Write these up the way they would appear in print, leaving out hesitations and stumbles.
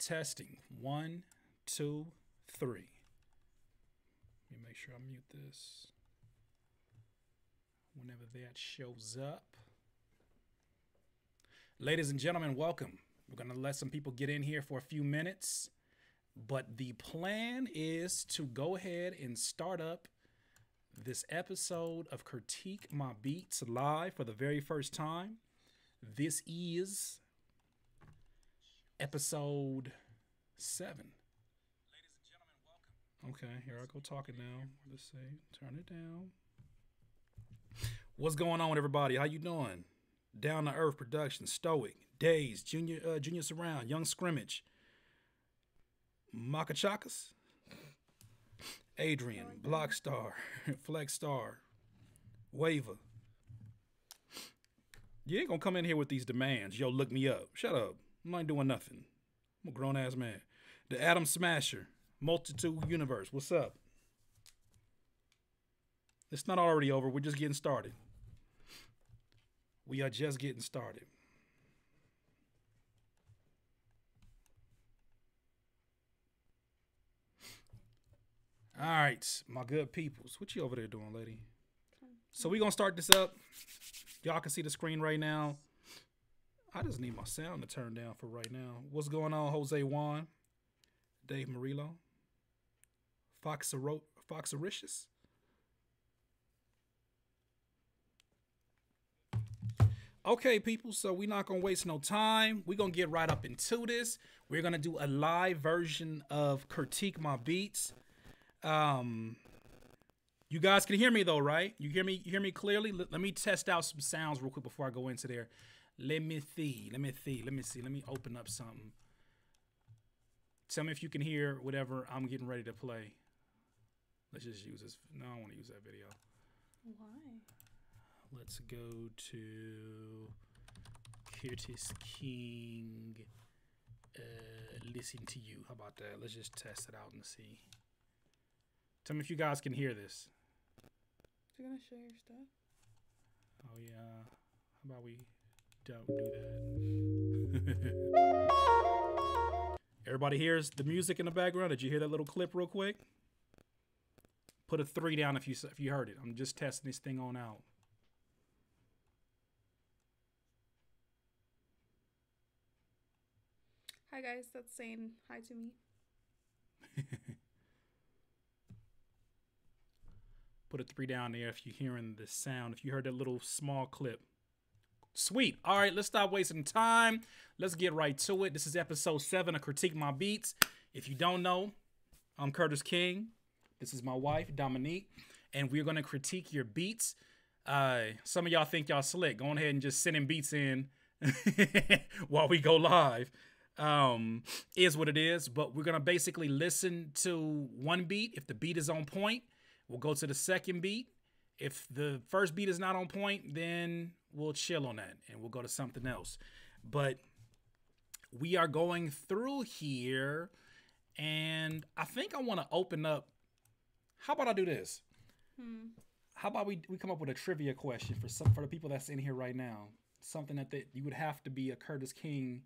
Testing. 1, 2, 3. Let me make sure I mute this. Whenever that shows up. Ladies and gentlemen, welcome. We're going to let some people get in here for a few minutes. But the plan is to go ahead and start up this episode of Critique My Beats live for the very first time. This is episode 7. Ladies and gentlemen, welcome. Okay, here I go talking now. Let's see. Turn it down. What's going on, everybody? How you doing? Down to Earth Production, Stoic, Days, Junior Surround, Young Scrimmage, Macachakas, Adrian, Blockstar, Flexstar, Waver. You ain't gonna come in here with these demands. Yo, look me up. Shut up. I'm not doing nothing. I'm a grown-ass man. The Atom Smasher, Multitude Universe. What's up? It's not already over. We're just getting started. We are just getting started. All right, my good peoples. What you over there doing, lady? So we're going to start this up. Y'all can see the screen right now. I just need my sound to turn down for right now. What's going on, Jose Juan? Dave Murillo? Foxericious? Okay, people, so we're not going to waste no time. We're going to get right up into this. We're going to do a live version of Critique My Beats. You guys can hear me though, right? You hear me clearly? Let me test out some sounds real quick before I go into there. Let me see. Let me open up something. Tell me if you can hear whatever I'm getting ready to play. Let's just use this. No, I don't want to use that video. Why? Let's go to CURTiQUE. Listen to you. How about that? Let's just test it out and see. Tell me if you guys can hear this. You're gonna share your stuff? Oh yeah. How about we don't do that? Everybody hears the music in the background. Did you hear that little clip real quick? Put a 3 down if you heard it. I'm just testing this thing on out. Hi guys, that's saying hi to me. Put a 3 down there if you're hearing the sound. If you heard that little small clip. Sweet. All right, let's stop wasting time. Let's get right to it. This is episode 7 of Critique My Beats. If you don't know, I'm Curtis King. This is my wife, Dominique. And we're going to critique your beats. Some of y'all think y'all slick. Go ahead and just send in beats in while we go live. Is what it is. But we're going to basically listen to one beat. If the beat is on point, we'll go to the second beat. If the first beat is not on point, then we'll chill on that and we'll go to something else. But we are going through here, and I think I want to open up. How about I do this? How about we come up with a trivia question for the people that's in here right now? Something that you would have to be a Curtis King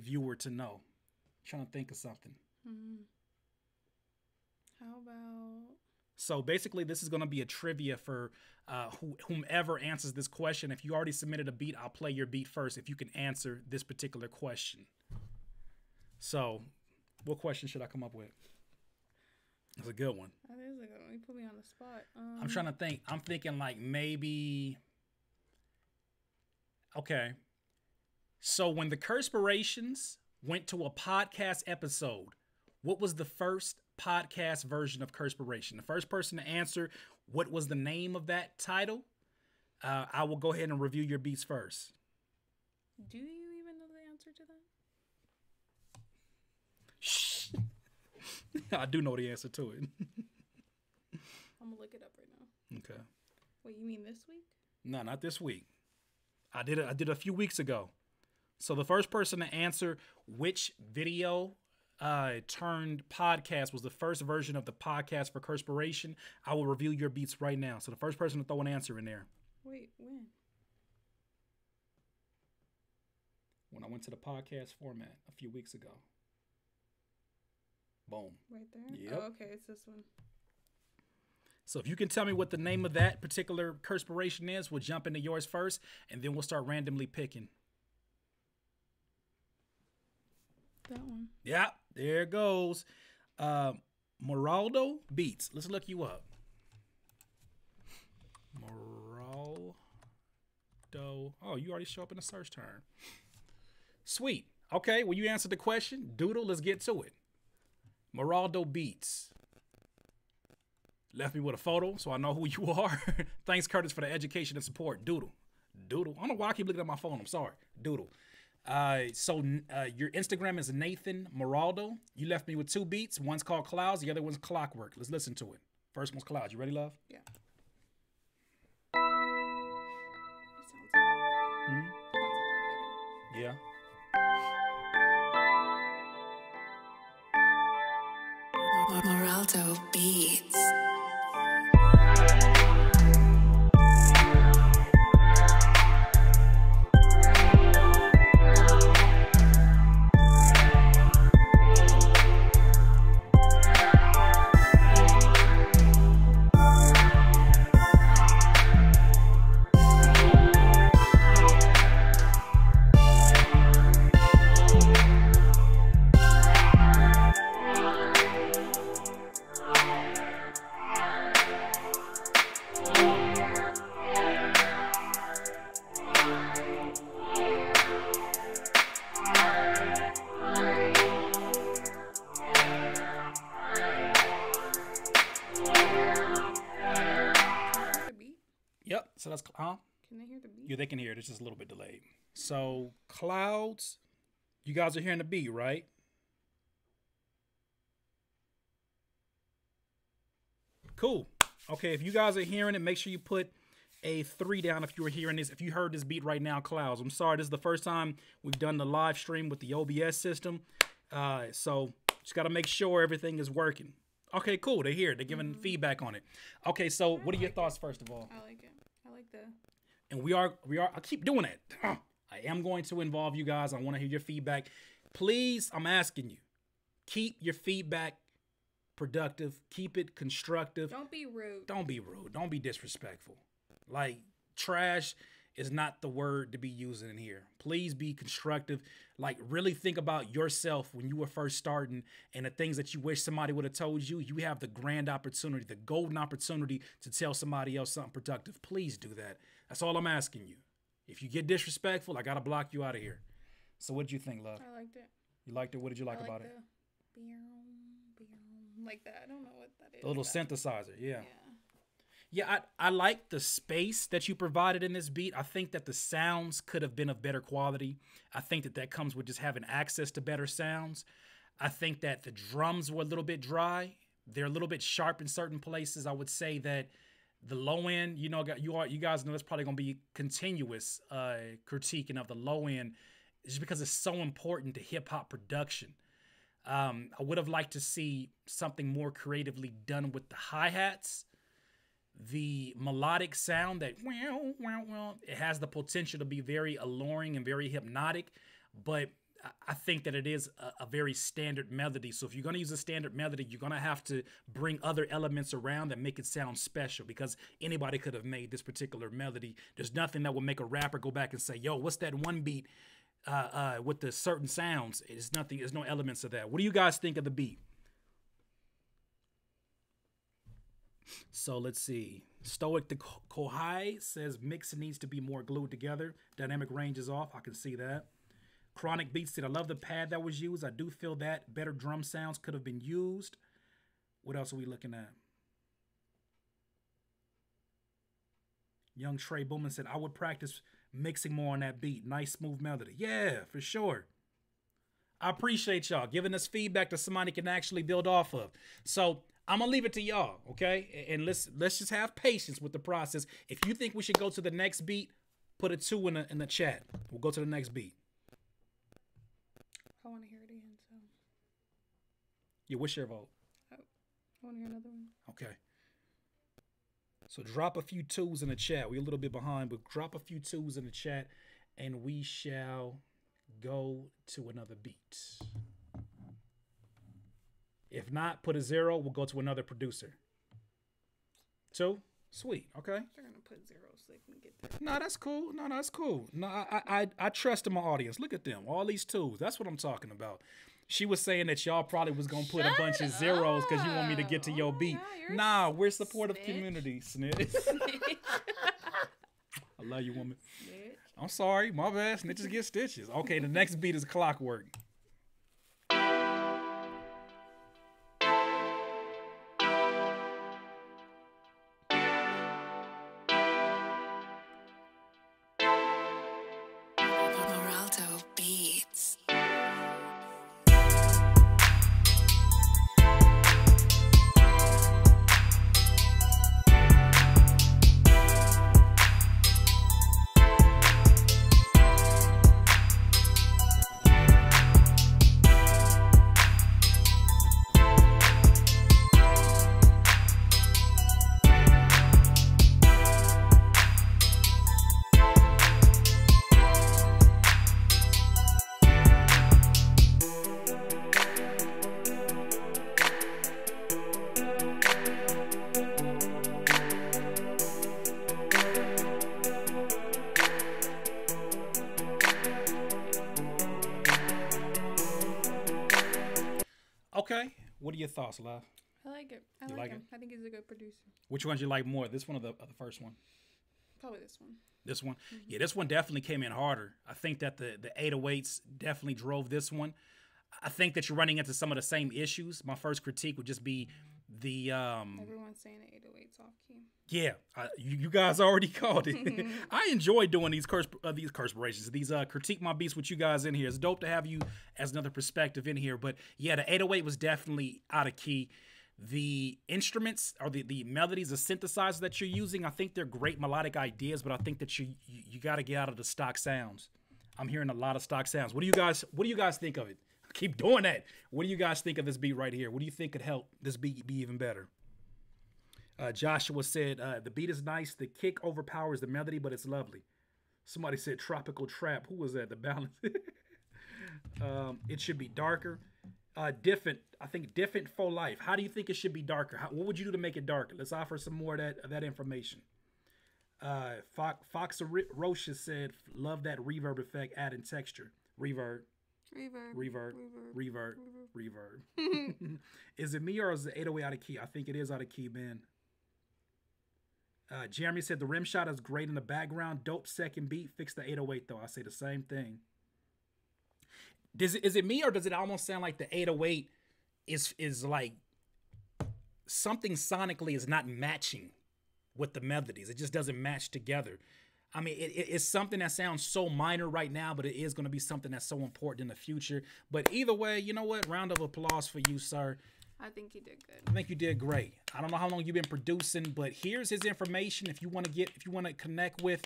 viewer to know. I'm trying to think of something. How about... So basically, this is going to be a trivia for whomever answers this question. If you already submitted a beat, I'll play your beat first if you can answer this particular question. So what question should I come up with? That's a good one. That is a good one. You put me on the spot. I'm trying to think. I'm thinking like maybe... Okay. So when the Curspirations went to a podcast episode, what was the first podcast version of Curspiration? The first person to answer what was the name of that title, I will go ahead and review your beats first. Do you even know the answer to that? Shh. I do know the answer to it. I'm gonna look it up right now. Okay. Wait, you mean this week? No, not this week. I did it a few weeks ago. So the first person to answer which video turned podcast was the first version of the podcast for Curspiration, I will review your beats right now. So the first person to throw an answer in there. Wait, when? went to the podcast format a few weeks ago. Boom. Right there? Yep. Oh, okay, it's this one. So if you can tell me what the name of that particular perspiration is, we'll jump into yours first, and then we'll start randomly picking. That one. Yeah, there it goes. Moraldo Beats. Let's look you up. Moraldo. Oh, you already show up in the search term. Sweet. Okay, well, you answered the question. Doodle, let's get to it. Moraldo Beats. Left me with a photo, so I know who you are. Thanks, Curtis, for the education and support. Doodle. Doodle. I don't know why I keep looking at my phone. I'm sorry. Doodle. Your Instagram is Nathan Moraldo. You left me with 2 beats. One's called Clouds. The other one's Clockwork. Let's listen to it. First one's Clouds. You ready, love? Yeah. It sounds a lot better. Yeah. Moraldo Beats. Yep. So that's Can they hear the beat? Yeah, they can hear it. It's just a little bit delayed. So Clouds, you guys are hearing the beat, right? Cool. Okay, if you guys are hearing it, make sure you put a 3 down if you were hearing this. If you heard this beat right now, Clouds. I'm sorry, this is the first time we've done the live stream with the OBS system. So just got to make sure everything is working. Okay, cool. They're here. They're giving feedback on it. Okay, so what are your thoughts first of all? I like it. I like the... And we are, I keep doing it. I am going to involve you guys. I want to hear your feedback. Please, I'm asking you, keep your feedback productive. Keep it constructive. Don't be rude. Don't be rude. Don't be disrespectful. Like, trash is not the word to be using in here. Please be constructive. Like, really think about yourself when you were first starting and the things that you wish somebody would have told you. You have the grand opportunity, the golden opportunity to tell somebody else something productive. Please do that. That's all I'm asking you. If you get disrespectful, I got to block you out of here. So what did you think, love? I liked it. You liked it? What did you like about it? Like that. I don't know what that is. The little synthesizer, yeah, I like the space that you provided in this beat. I think that the sounds could have been of better quality. I think that that comes with just having access to better sounds. I think that the drums were a little bit dry. They're a little bit sharp in certain places. I would say that the low end, you know, you guys know that's probably going to be continuous critiquing of the low end just because it's so important to hip-hop production. I would have liked to see something more creatively done with the hi-hats. The melodic sound that it has the potential to be very alluring and very hypnotic, but I think that it is a very standard melody. So if you're going to use a standard melody, you're going to have to bring other elements around that make it sound special, because anybody could have made this particular melody. There's nothing that will make a rapper go back and say, yo, what's that one beat with the certain sounds? It's nothing. There's no elements of that. What do you guys think of the beat? So let's see. Stoic the Kohai says mix needs to be more glued together. Dynamic range is off. I can see that. Chronic Beats said, I love the pad that was used. I do feel that better drum sounds could have been used. What else are we looking at? Young Trey Bowman said, I would practice mixing more on that beat. Nice, smooth melody. Yeah, for sure. I appreciate y'all giving us feedback that somebody can actually build off of. So I'm going to leave it to y'all, okay? And let's just have patience with the process. If you think we should go to the next beat, put a 2 in the chat. We'll go to the next beat. I want to hear it again, so. Yeah, what's your vote? I want to hear another one. Okay. So drop a few 2s in the chat. We're a little bit behind, but drop a few 2s in the chat, and we shall go to another beat. If not, put a 0. We'll go to another producer. 2? Sweet. Okay. They're gonna put 0 so they can get that. No, that's cool. No, that's cool. No, I trust in my audience. Look at them. All these 2s. That's what I'm talking about. She was saying that y'all probably was gonna put a bunch of 0s because you want me to get to your beat. Nah, we're supportive community, snitch. I love you, woman. Snitch. I'm sorry, my bad. Snitches get stitches. Okay, the next beat is Clockwork. Okay, what are your thoughts, love? I like it. I like him. I think he's a good producer. Which ones you like more, this one or the first one? Probably this one. This one? Mm-hmm. Yeah, this one definitely came in harder. I think that the 808s definitely drove this one. I think that you're running into some of the same issues. My first critique would just be the... Everyone's saying the 808's off key. Yeah, you guys already called it. I enjoy doing these curspirations, these critique my beats with you guys in here. It's dope to have you as another perspective in here. But yeah, the 808 was definitely out of key. The instruments or the melodies, the synthesizers that you're using, I think they're great melodic ideas, but I think that you got to get out of the stock sounds. I'm hearing a lot of stock sounds. What do you guys think of it? Keep doing that. What do you guys think of this beat right here? What do you think could help this beat be even better? Joshua said, the beat is nice. The kick overpowers the melody, but it's lovely. Somebody said tropical trap. Who was that? The balance. It should be darker. Different. I think different for life. How do you think it should be darker? What would you do to make it darker? Let's offer some more of that information. Fox Rocha said, love that reverb effect, adding texture. Reverb. Is it me or is the 808 out of key? I think it is out of key, man. Jeremy said the rim shot is great in the background. Dope second beat. Fix the 808 though. I say the same thing. Is it me or does it almost sound like the 808 is like something sonically is not matching with the melodies? It just doesn't match together. I mean, it's something that sounds so minor right now, but it is going to be something that's so important in the future. But either way, you know what? Round of applause for you, sir. I think you did good. I think you did great. I don't know how long you've been producing, but here's his information. If you want to connect with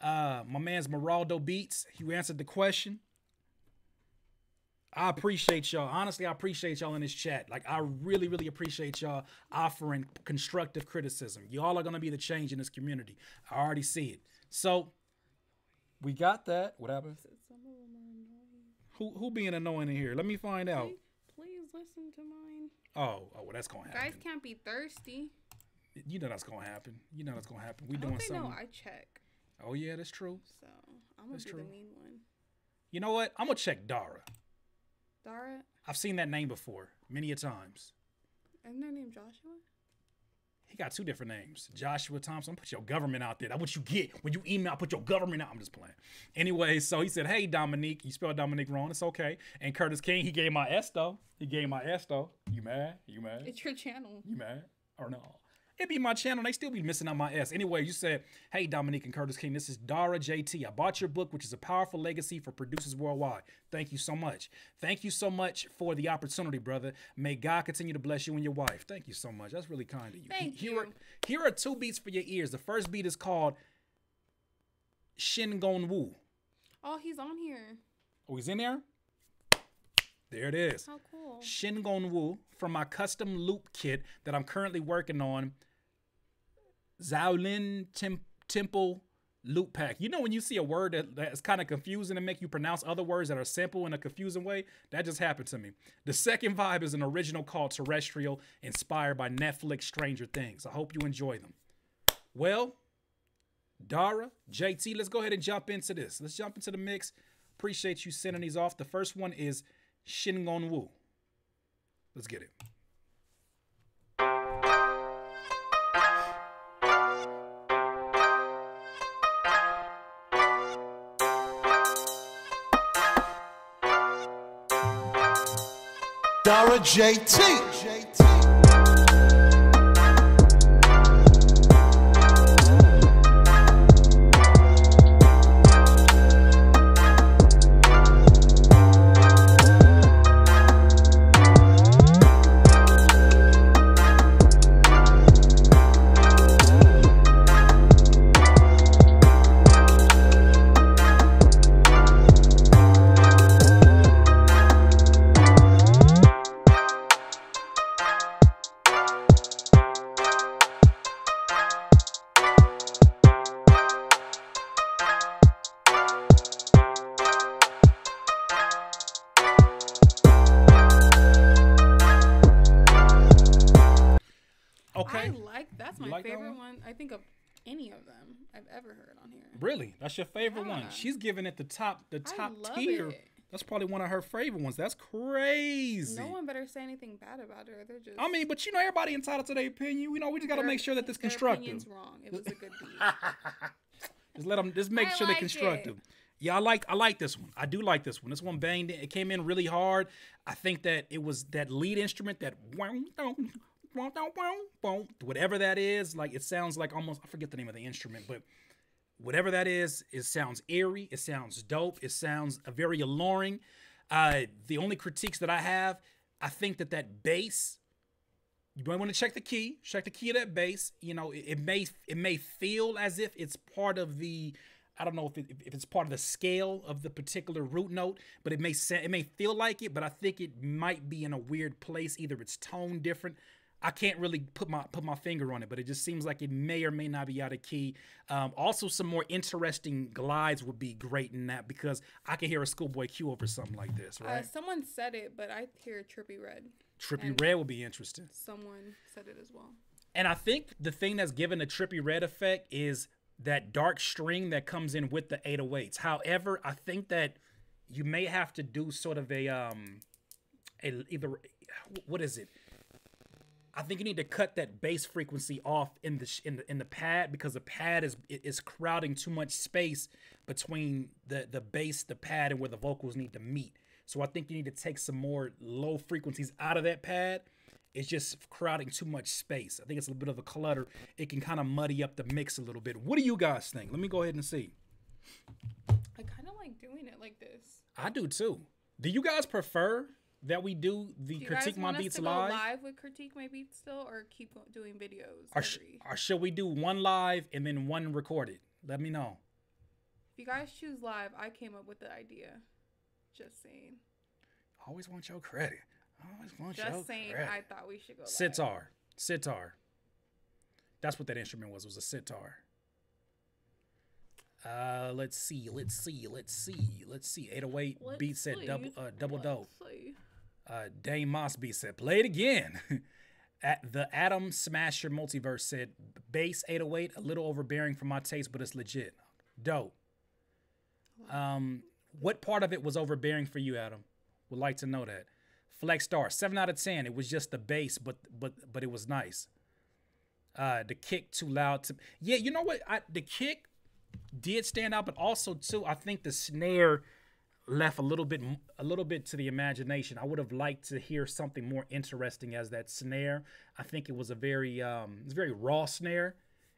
my man's Meraldo Beats, he answered the question. I appreciate y'all. Honestly, I appreciate y'all in this chat. Like, I really, really appreciate y'all offering constructive criticism. Y'all are going to be the change in this community. I already see it. So, we got that. What happened? Some of them are annoying. Who being annoying in here? Let me find out. Please listen to mine. Oh, well, that's going to happen. Guys can't be thirsty. You know that's going to happen. We doing something. I know I check. Oh, yeah, that's true. So, I'm going to be the mean one. You know what? I'm going to check Dara. Dara? I've seen that name before, many a times. Isn't their name Joshua? He got 2 different names. Joshua Thompson. Put your government out there. That's what you get when you email. Put your government out. I'm just playing. Anyway, so he said, hey, Dominique. You spelled Dominique wrong. It's okay. And Curtis King, he gave my S, though. You mad? It's your channel. You mad? Or no? It be my channel. They still be missing out my S. Anyway, you said, hey, Dominique and Curtis King, this is Dara JT. I bought your book, which is a powerful legacy for producers worldwide. Thank you so much. Thank you so much for the opportunity, brother. May God continue to bless you and your wife. Thank you so much. That's really kind of you. Thank you. Here are 2 beats for your ears. The first beat is called Shin Gon Woo. Oh, he's on here. Oh, he's in there? There it is. How cool. Shin Gon Woo from my custom loop kit that I'm currently working on. Shaolin Temple Loop pack. You know when you see a word that's kind of confusing and make you pronounce other words that are simple in a confusing way? That just happened to me. The second vibe is an original called Terrestrial, inspired by Netflix Stranger Things. I hope you enjoy them. Well, Dara, JT, let's go ahead and jump into this. Let's jump into the mix. Appreciate you sending these off. The first one is Shingon-woo. Let's get it. Dara JT. Okay. That's my like that favorite one? one. I think of any of them I've ever heard on here. Really? That's your favorite one? Yeah. She's giving it the top love tier. it. That's probably one of her favorite ones. That's crazy. No one better say anything bad about her. They're just. I mean, but you know, everybody entitled to their opinion. We just got to their- make sure that this their constructive. opinion's wrong. It was a good beat. Just let them. Just make I sure they're like constructive. it. Yeah, I like this one. I do like this one. This one banged in. It came in really hard. I think that it was that lead instrument that whatever that is. Like it sounds like almost. I forget the name of the instrument, but whatever that is, it sounds eerie. It sounds dope. It sounds very alluring. The only critiques that I have, I think that bass. You might want to check the key of that bass. You know, it may feel as if it's part of the, I don't know if it's part of the scale of the particular root note, but it may feel like it, but I think it might be in a weird place. Either it's tone different. I can't really put my finger on it, but it just seems like it may or may not be out of key. Also, some more interesting glides would be great in that because I can hear a Schoolboy Q over something like this, right? Someone said it, but I hear Trippy Red. Trippy Red would be interesting. Someone said it as well. And I think the thing that's given the Trippy Red effect is that dark string that comes in with the 808s. However, I think that you may have to do sort of what is it? I think you need to cut that bass frequency off in the pad because the pad is crowding too much space between the bass, the pad, and where the vocals need to meet. So I think you need to take some more low frequencies out of that pad. It's just crowding too much space. I think it's a bit of a clutter. It can kind of muddy up the mix a little bit. What do you guys think? Let me go ahead and see. I kind of like doing it like this. I do too. Do you guys prefer that we do the Critique My Beats live? Go live with Critique My Beats still, or keep doing videos? Or should we do one live and then one recorded? Let me know. If you guys choose live, I came up with the idea. Just saying. Always want your credit. Just saying, I thought we should go live. Sitar. That's what that instrument was a sitar. Let's see. 808 beat set double dope. Dame Moss beat set. Play it again. The Atom Smasher Multiverse said bass 808 a little overbearing for my taste, but it's legit. Dope. What part of it was overbearing for you, Adam? Would like to know that. Flex Star 7 out of 10. It was just the bass, but it was nice. The kick too loud. Yeah, you know what? The kick did stand out, but also too, I think the snare left a little bit to the imagination. I would have liked to hear something more interesting as that snare. I think it was a very raw snare,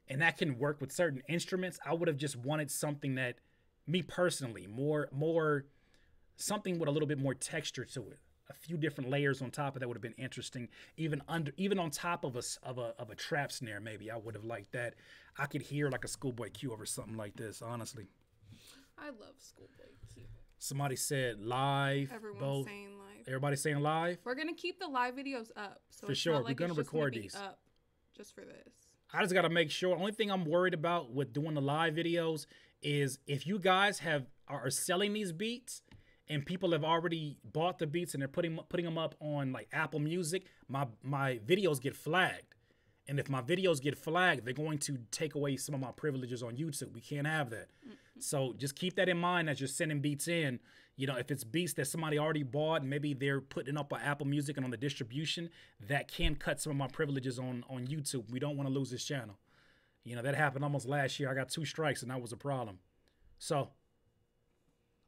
and that can work with certain instruments. I would have just wanted something that, me personally, more something with a little bit more texture to it. A few different layers on top of that would have been interesting. Even on top of a trap snare, maybe I would have liked that. I could hear like a Schoolboy Q over something like this, honestly. I love Schoolboy Q. Somebody said live. Everyone's saying live. Everybody's saying live. We're gonna keep the live videos up. So for it's sure, not like we're gonna record these up just for this. I just got to make sure. Only thing I'm worried about with doing the live videos is if you guys are selling these beats and people have already bought the beats and they're putting them up on like Apple Music, my videos get flagged. And if my videos get flagged, they're going to take away some of my privileges on YouTube. We can't have that. So just keep that in mind as you're sending beats in. You know, if it's beats that somebody already bought and maybe they're putting up on Apple Music and on the distribution, that can cut some of my privileges on YouTube. We don't want to lose this channel. You know, that happened almost last year. I got 2 strikes and that was a problem. So,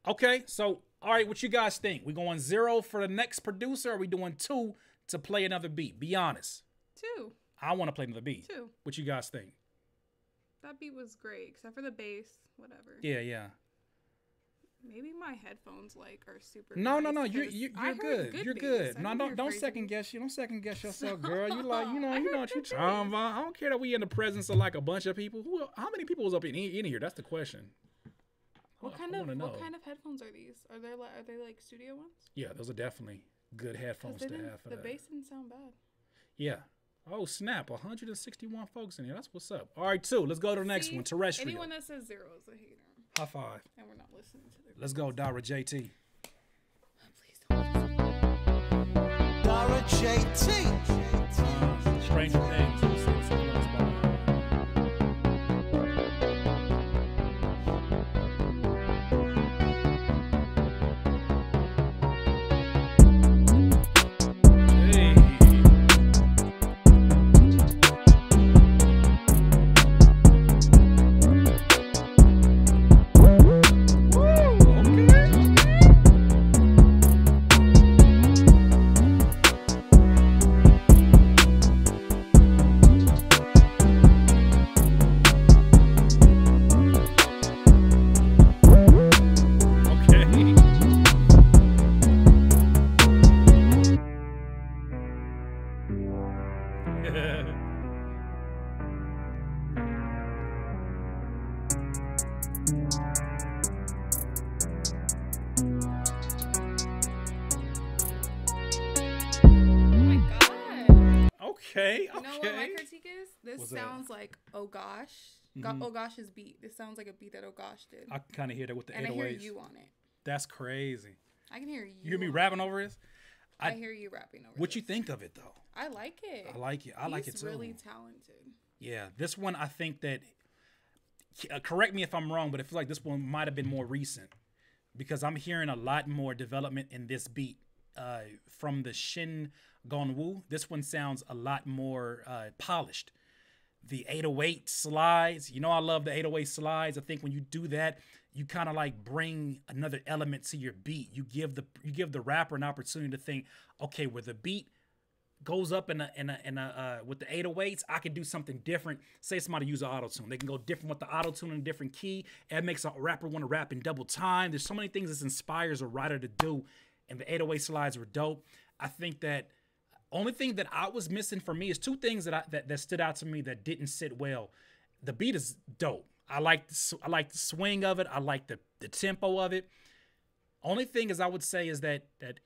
okay. So, all right, what you guys think? We going 0 for the next producer, or are we doing 2 to play another beat? Be honest. 2. I want to play another beat. 2. What you guys think? That beat was great, except for the bass, whatever. Yeah, yeah. Maybe my headphones are super. No, nice, no, you're good. You're good. No, don't second guess you. Don't second guess yourself, girl. You like, you know what you talking about. I don't care that we in the presence of like a bunch of people. How many people was up in here? That's the question. What kind of headphones are these? Are they like studio ones? Yeah, those are definitely good headphones to have for the that. bass didn't sound bad. Yeah. Oh snap! 161 folks in here. That's what's up. All right, 2. Let's go to the next one. Terrestrial. Anyone that says 0 is a hater. High five. And we're not listening to their. Let's go, Dara JT. Please don't. Dara JT. Stranger Things. Okay. You know what my critique is? This What's sounds like Oh Gosh. Oh Gosh's beat. This sounds like a beat that Oh Gosh did. I kind of hear that with the 808s. And I hear you on it. That's crazy. I can hear you. You hear me rapping over this? I hear you rapping over What you think of it, though? I like it. I like it. I like it, too. He's really talented. Yeah. This one, I think that... correct me if I'm wrong, but I feel like this one might have been more recent. Because I'm hearing a lot more development in this beat. From the Shin Gonwoo, this one sounds a lot more polished. The 808 slides, you know, I love the 808 slides. I think when you do that, you kind of like bring another element to your beat. You give the rapper an opportunity to think, okay, where the beat goes up with the 808s, I can do something different. Say somebody use an auto-tune. They can go different with the auto-tune in a different key. It makes a rapper want to rap in double time. There's so many things this inspires a writer to do, and the 808 slides were dope. I think that only thing that I was missing for me is 2 things that stood out to me that didn't sit well. The beat is dope. I like the swing of it. I like the tempo of it. Only thing is I would say is that it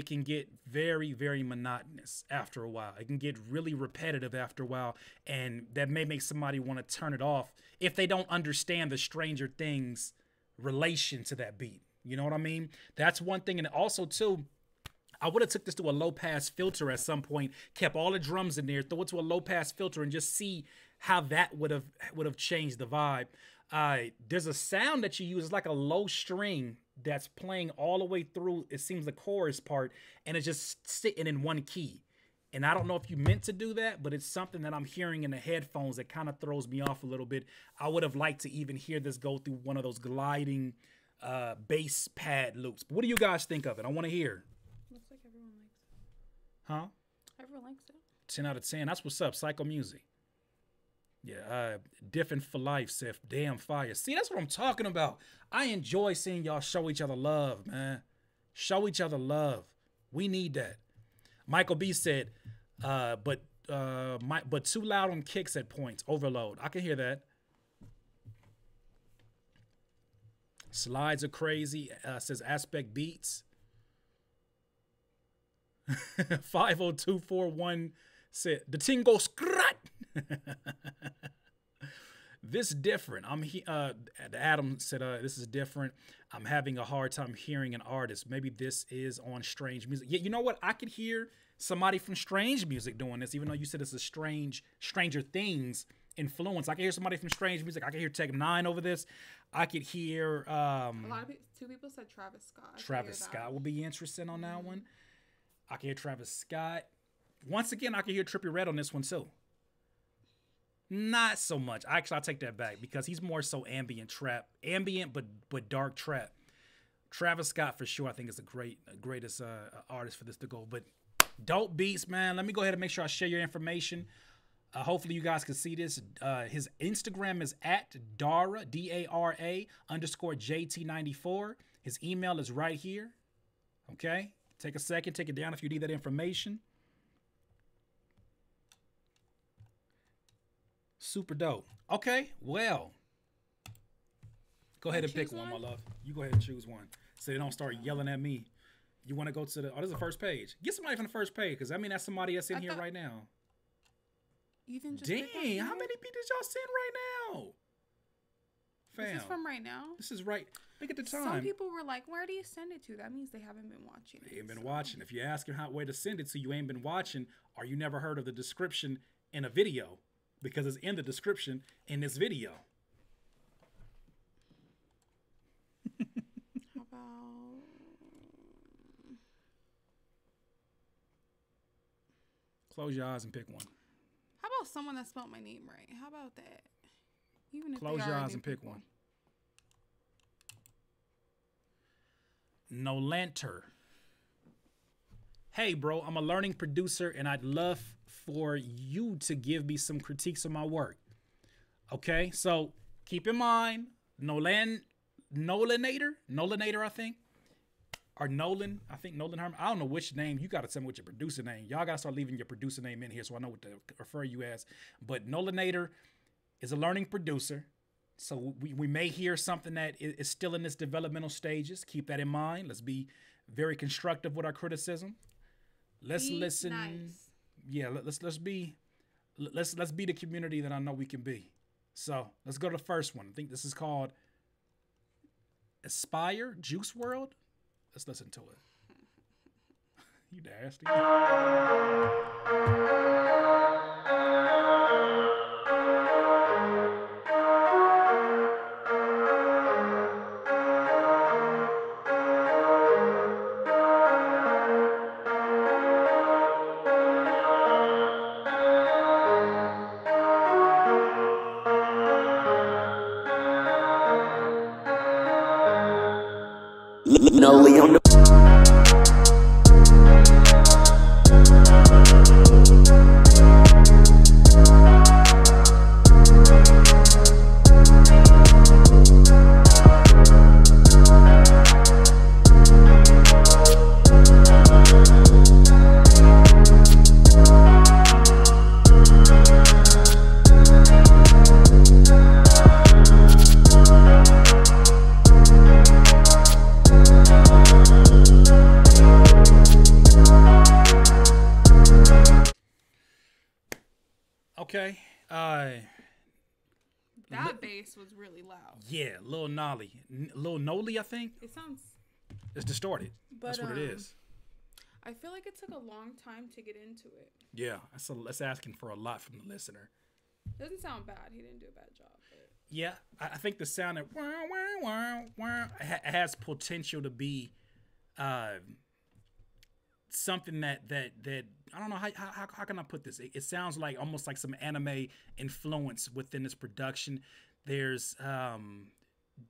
can get very, very monotonous after a while. It can get really repetitive after a while, and that may make somebody want to turn it off if they don't understand the Stranger Things relation to that beat. You know what I mean? That's one thing. And also too, I would have took this to a low pass filter at some point, kept all the drums in there, throw it to a low pass filter, and just see how that would have changed the vibe. There's a sound that you use. It's like a low string that's playing all the way through. It seems the chorus part, and it's just sitting in one key. And I don't know if you meant to do that, but it's something that I'm hearing in the headphones that kind of throws me off a little bit. I would have liked to even hear this go through one of those gliding bass pad loops. But what do you guys think of it? I want to hear. Looks like everyone likes it. Huh? Everyone likes it. 10 out of 10. That's what's up. Psycho Music. Yeah, Different for Life said, damn fire. See, that's what I'm talking about. I enjoy seeing y'all show each other love, man. Show each other love. We need that. Michael B said, but too loud on kicks at points. Overload. I can hear that. Slides are crazy. Says Aspect Beats. 50241 Said the ting goes scrat. This different. Adam said, this is different. I'm having a hard time hearing an artist. Maybe this is on Strange Music. Yeah, you know what? I could hear somebody from Strange Music doing this, even though you said it's a Stranger Things influence. I can hear somebody from Strange Music. I can hear Tech Nine over this. I could hear a lot of people, 2 people said Travis Scott. Travis Scott will be interested on that one. I can hear Travis Scott. Once again, I can hear Trippie Redd on this one too. Not so much. Actually, I'll take that back because he's more so ambient trap. Ambient but dark trap. Travis Scott for sure I think is the greatest artist for this to go. But dope beats, man. Let me go ahead and make sure I share your information. Hopefully you guys can see this. His Instagram is at Dara, D-A-R-A _JT94. His email is right here. Okay? Take a second. Take it down if you need that information. Super dope. Okay, well. Go ahead and pick one, my love. You go ahead and choose one. So they don't start yelling at me. You want to go to the... Oh, this is the first page. Get somebody from the first page, because I mean that's somebody that's in here right now. Ethan just Dang, how many people did y'all send right now? Fam. This is from right now? This is right... Look at the time. Some people were like, where do you send it to? That means they haven't been watching it. They ain't been watching. If you ask them where to send it to, you ain't been watching, or you never heard of the description in a video. Because it's in the description in this video. How about... Close your eyes and pick one. How about someone that spelled my name right? How about that? Even if Close your eyes and pick one. Nolanter. Hey, bro, I'm a learning producer, and I'd love for you to give me some critiques of my work. Okay, so keep in mind, Nolanator, I think. Or Nolan, I think Nolan Herman. I don't know which name. You got to tell me what your producer name. Y'all got to start leaving your producer name in here so I know what to refer you as. But Nolanator is a learning producer. So we may hear something that is still in its developmental stages. Keep that in mind. Let's be very constructive with our criticism. Let's listen. Nice. Yeah, let's be the community that I know we can be. So let's go to the first one. I think this is called Aspire Juice World. Let's listen to it. You nasty. Nolly on the Okay. That bass was really loud. Yeah, Lil Nolly, I think. It sounds... It's distorted. But, that's what it is. I feel like it took a long time to get into it. Yeah, that's asking for a lot from the listener. Doesn't sound bad. He didn't do a bad job. But... Yeah, I think the sound that has potential to be something that I don't know how can I put this. It sounds like almost like some anime influence within this production. There's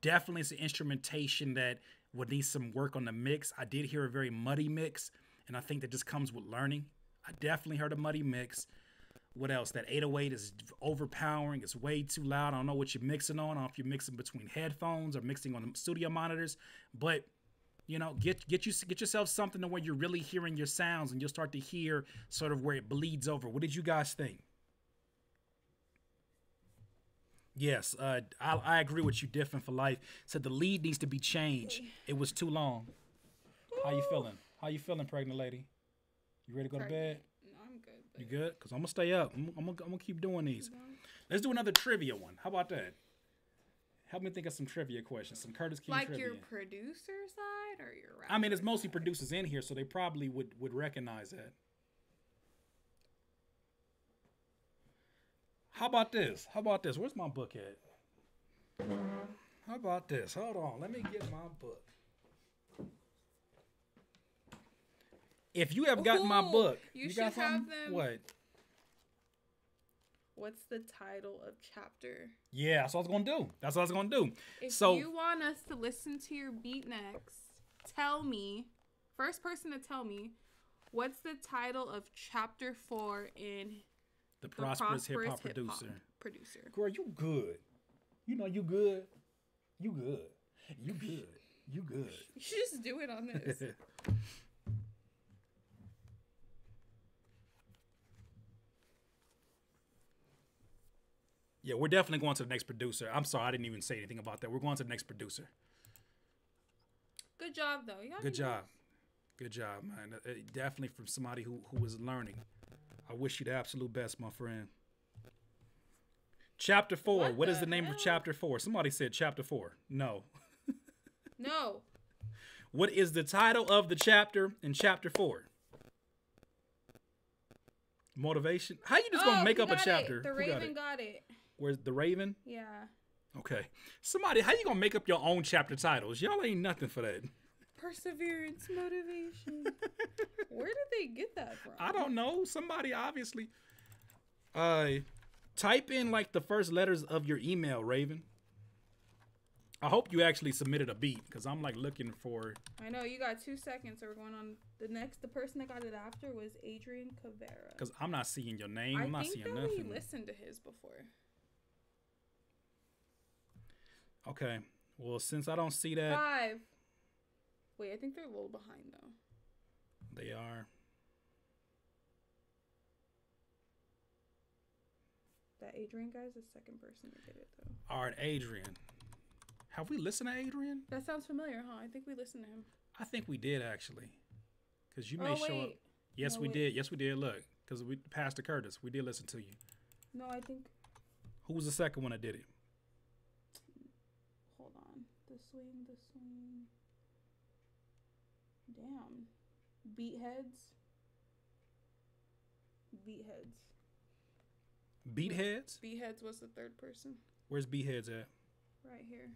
definitely some instrumentation that would need some work on the mix. I did hear a very muddy mix, and I think that just comes with learning. I definitely heard a muddy mix. What else? That 808 is overpowering. It's way too loud. I don't know what you're mixing on. I don't know if you're mixing between headphones or mixing on the studio monitors. But, you know, get yourself something to where you're really hearing your sounds, and you'll start to hear sort of where it bleeds over. What did you guys think? Yes, I agree with you, Different for Life. Said the lead needs to be changed. It was too long. How you feeling? How you feeling, pregnant lady? You ready to go to bed? No, I'm good. but You good? Because I'm going to stay up. I'm gonna keep doing these. Let's do another trivia one. How about that? Help me think of some trivia questions. Some CURTiQUE like trivia. your producer side or your rapper I mean, it's mostly side? producers in here, so they probably would recognize that. How about this? How about this? Where's my book at? How about this? Hold on. Let me get my book. If you have gotten my Ooh, book, you got should have something? them. What? What's the title of chapter? Yeah, that's what I was gonna do. That's what I was gonna do. If So you want us to listen to your beat next, tell me, first person to tell me, what's the title of chapter 4 in the The prosperous hip hop Hip-Hop producer. Girl, you good. You know you good. You good. You good. You good. You should just do it on this. Yeah, we're definitely going to the next producer. I'm sorry, I didn't even say anything about that. We're going to the next producer. Good job, though. You got Good me. job. Good job, man. Definitely from somebody who was learning. I wish you the absolute best, my friend. Chapter 4. What is the name of chapter 4? Somebody said chapter 4. No. No. What is the title of the chapter in chapter 4? Motivation. How you just gonna make he up a got chapter? It. The Who got Raven it? got it. Where's the Raven? Yeah. Okay. Somebody, how you gonna make up your own chapter titles? Y'all ain't nothing for that. Perseverance, motivation. Where did they get that from? I don't know. Somebody obviously. Type in like the first letters of your email, Raven. I hope you actually submitted a beat because I'm like looking for. I know you got 2 seconds, so we're going on the next. The person that got it after was Adrian Cavera. Because I'm not seeing your name. I'm not think seeing that nothing. we listened to his before. Okay. Well, since I don't see that, 5. Wait, I think they're a little behind though. they are. That Adrian guy's the second person to get it though. All right, Adrian. Have we listened to Adrian? That sounds familiar, huh? I think we listened to him. I think we did actually. Because you may show up. wait. Yes, No, we wait. did. Yes, we did. Look, because we Pastor Curtis, we did listen to you. No, I think. Who was the second one that did it? Hold on. The swing, the swing. Damn. Beatheads. Beatheads. Beatheads? Beatheads was the third person. Where's Beatheads at? Right here.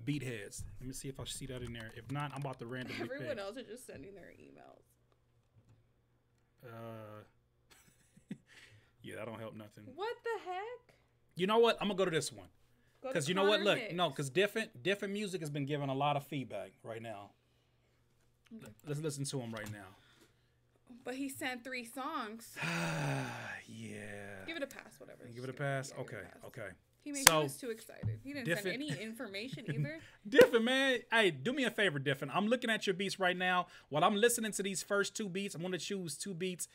Beatheads. Let me see if I see that in there. If not, I'm about to randomly Everyone pick. else is just sending their emails. Yeah, that don't help nothing. What the heck? You know what? I'm gonna go to this one. Go to Because you know what? Connor Look, Hicks. no, because different music has been given a lot of feedback right now. Okay. Let's listen to him right now. But he sent 3 songs. Yeah. Give it a pass, whatever. Give it a Just pass? yeah, give it Okay, a pass. okay. He So, was too excited. He didn't send any information either. Diffin, man. Hey, do me a favor, Diffin. I'm looking at your beats right now. While I'm listening to these first 2 beats, I'm going to choose 2 beats.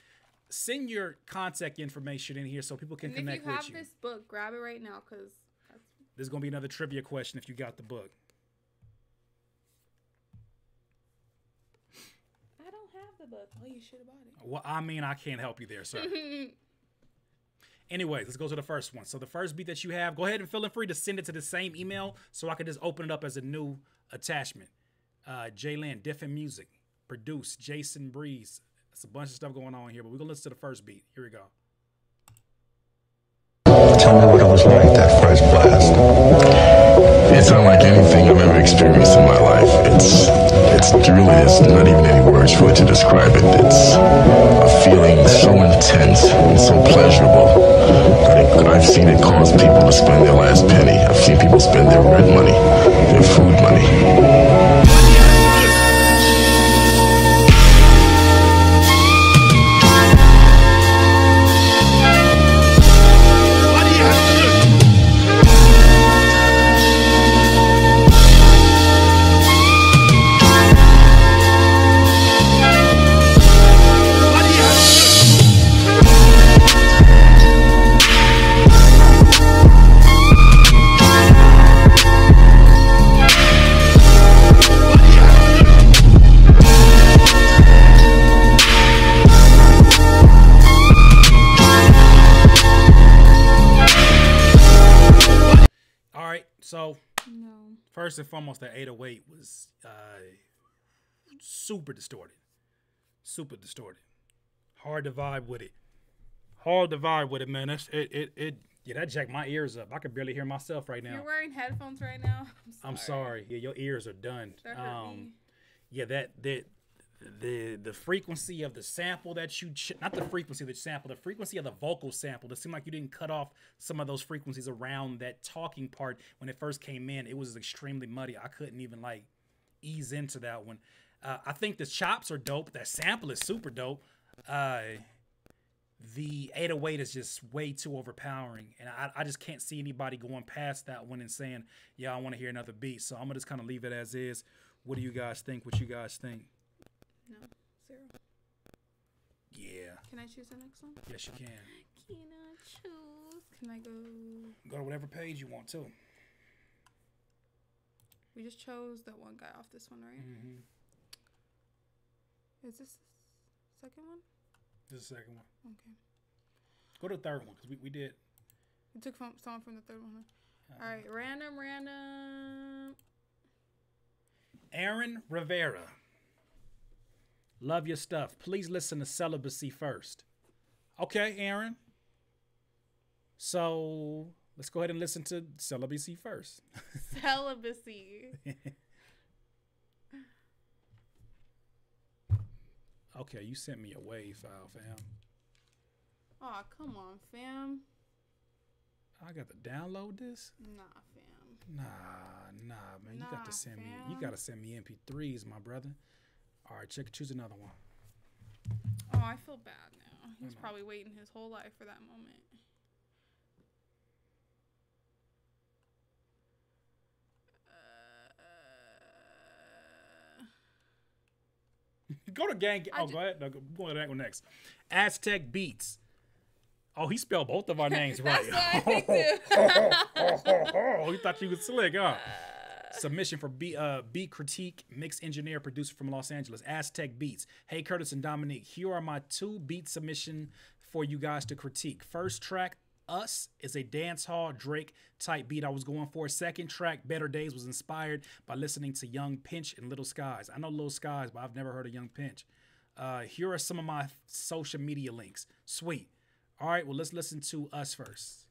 Send your contact information in here so people can And connect if you have with you. this book, grab it right now because There's going to be another trivia question if you got the book. I don't have the book. Oh, you should have bought it. Well, I mean, I can't help you there, sir. Anyways, let's go to the first one. So the first beat that you have, go ahead and feel free to send it to the same email so I can just open it up as a new attachment. Jalen, Diffin Music, produced, Jason Breeze. It's a bunch of stuff going on here, but we're going to listen to the first beat. Here we go. Tell me what it was like, that first blast. It's unlike anything I've ever experienced in my life. It's really, there's not even any words for it to describe it. It's a feeling so intense and so pleasurable that I've seen it cause people to spend their last penny. I've seen people spend their rent money, their food money. right, so No. first and foremost, that 808 was super distorted. Super distorted. Hard to vibe with it. Hard to vibe with it, man. Yeah, that jacked my ears up. I could barely hear myself right now. You're wearing headphones right now. I'm sorry. Yeah, your ears are done. That hurt me. Yeah, the frequency of the sample that you not the frequency of the sample, the frequency of the vocal sample. It seemed like you didn't cut off some of those frequencies around that talking part when it first came in. It was extremely muddy. I couldn't even like ease into that one. I think the chops are dope. That sample is super dope. The 808 is just way too overpowering, and I just can't see anybody going past that one and saying, "Yeah, I want to hear another beat." So I'm gonna just kind of leave it as is. What do you guys think? What you guys think? No, 0. Yeah. Can I choose the next one? Yes, you can. Can I choose? Can I go? Go to whatever page you want to. We just chose that one guy off this one, right? Mm-hmm. Is this the second one? This is the second one. Okay. Go to the third one because we did. We took someone from the third one. Huh? All right, random. Aaron Rivera. Love your stuff. Please listen to Celibacy first. Okay, Aaron. So let's go ahead and listen to Celibacy first. Celibacy. Okay, you sent me a WAV file, fam. Oh, come on, fam. I got to download this? Nah, fam. Nah, man. You got to send fam. me. You got to send me MP3s, my brother. All right, choose another one. Oh, I feel bad now. He was probably waiting his whole life for that moment. Go to gang. Oh, go ahead. No, go to that one next. Aztec Beats. Oh, he spelled both of our names right. That's what I think too. He thought you was slick, huh? Submission for Beat Critique, mix engineer, producer from Los Angeles, Aztec Beats. Hey, Curtis and Dominique, here are my 2 beat submission for you guys to critique. First track, Us, is a dance hall Drake type beat I was going for. Second track, Better Days, was inspired by listening to Young Pinch and Little Skies. I know Little Skies, but I've never heard of Young Pinch. Here are some of my social media links. Sweet. All right, well, let's listen to Us first.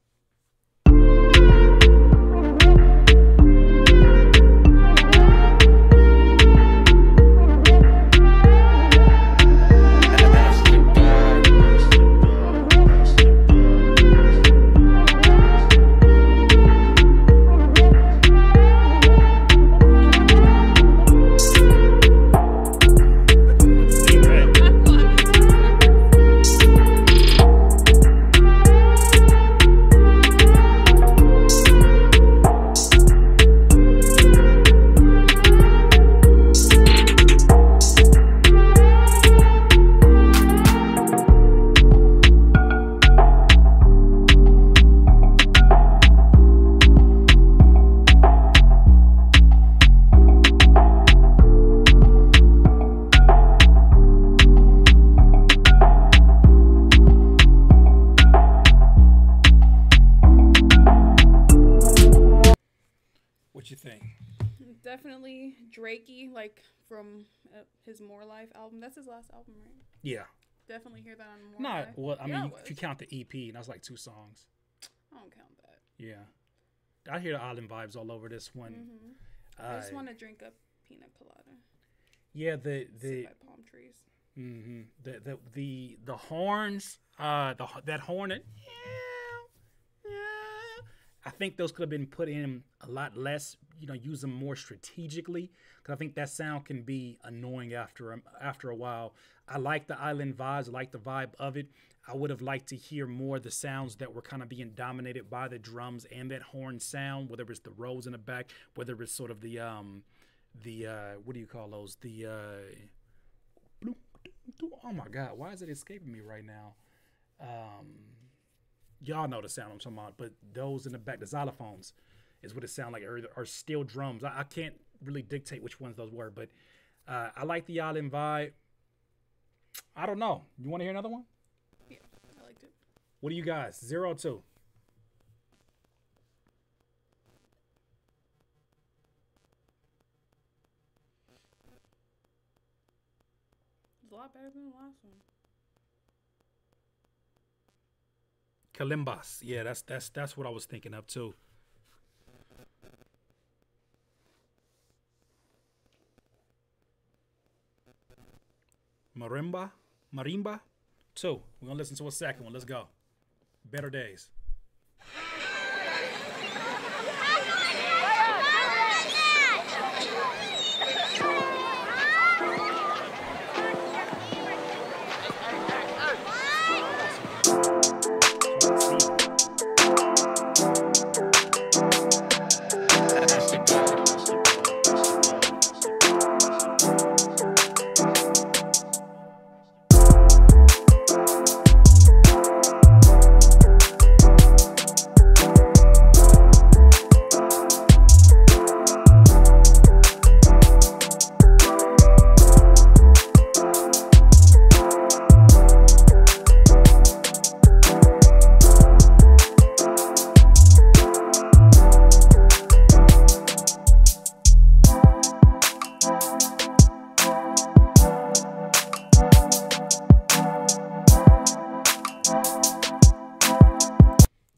What you think? Definitely Drakey, like from his More Life album. That's his last album, right? Yeah. Definitely hear that on More Not Life. well. I Yeah, mean, it if you was. count the EP, and that's like 2 songs. I don't count that. Yeah, I hear the island vibes all over this one. I just want to drink a pina colada. Yeah, Sit by palm trees. the horns, that horn. I think those could have been put in a lot less. Use them more strategically, because I think that sound can be annoying after a while. I like the island vibes. I like the vibe of it. I would have liked to hear more of the sounds that were kind of being dominated by the drums and that horn sound, whether it's the rolls in the back, whether it's sort of the what do you call those? Oh my God, why is it escaping me right now? Y'all know the sound I'm talking about, but those in the back, the xylophones, is what it sounds like, or steel drums. I can't really dictate which ones those were, but I like the island vibe. I don't know. You want to hear another one? Yeah, I liked it. What do you guys? 0 or 2? It's a lot better than the last one. Kalimbas. Yeah, that's what I was thinking of too. Marimba. 2. We're gonna listen to a second one. Let's go. Better Days.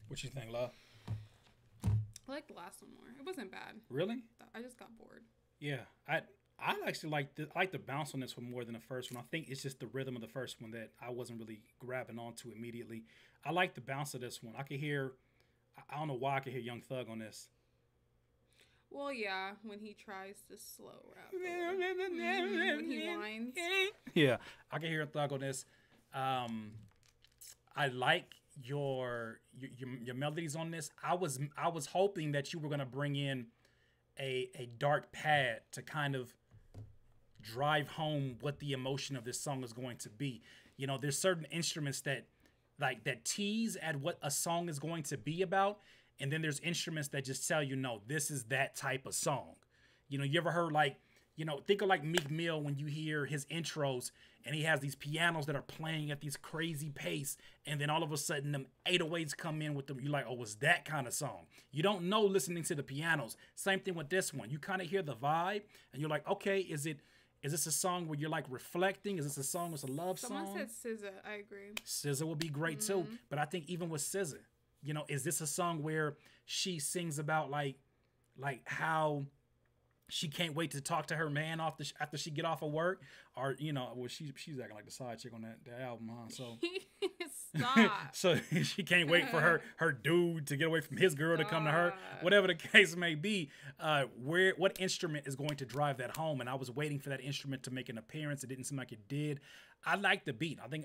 What you think, love? I like the last one more. It wasn't bad. Really? I just got bored. Yeah, I actually like the bounce on this one more than the first one. I think it's just the rhythm of the first one that I wasn't really grabbing onto immediately. I like the bounce of this one. I could hear, I don't know why I could hear Young Thug on this. Well, yeah, when he tries to slow rap. When he whines. Yeah, I can hear Thug on this. I like your melodies on this. I was hoping that you were gonna bring in a dark pad to kind of drive home what the emotion of this song is going to be. You know, there's certain instruments that tease at what a song is going to be about, and then there's instruments that just tell you, no, this is that type of song. You know, you ever heard think of like Meek Mill when you hear his intros and he has these pianos that are playing at these crazy pace, and then all of a sudden them 808s come in with them. You're like, oh, it's that kind of song. You don't know listening to the pianos. Same thing with this one. You kind of hear the vibe and you're like, okay, is this a song where you're like reflecting? Is this a song that's a love song? Someone said SZA. I agree. SZA would be great too. But I think even with SZA, you know, is this a song where she sings about like how she can't wait to talk to her man after she get off of work, or you know, well she's acting like the side chick on that album, huh? So Stop. so she can't wait for her dude to get away from his girl to come to her, whatever the case may be. What instrument is going to drive that home? And I was waiting for that instrument to make an appearance. It didn't seem like it did. I like the beat. I think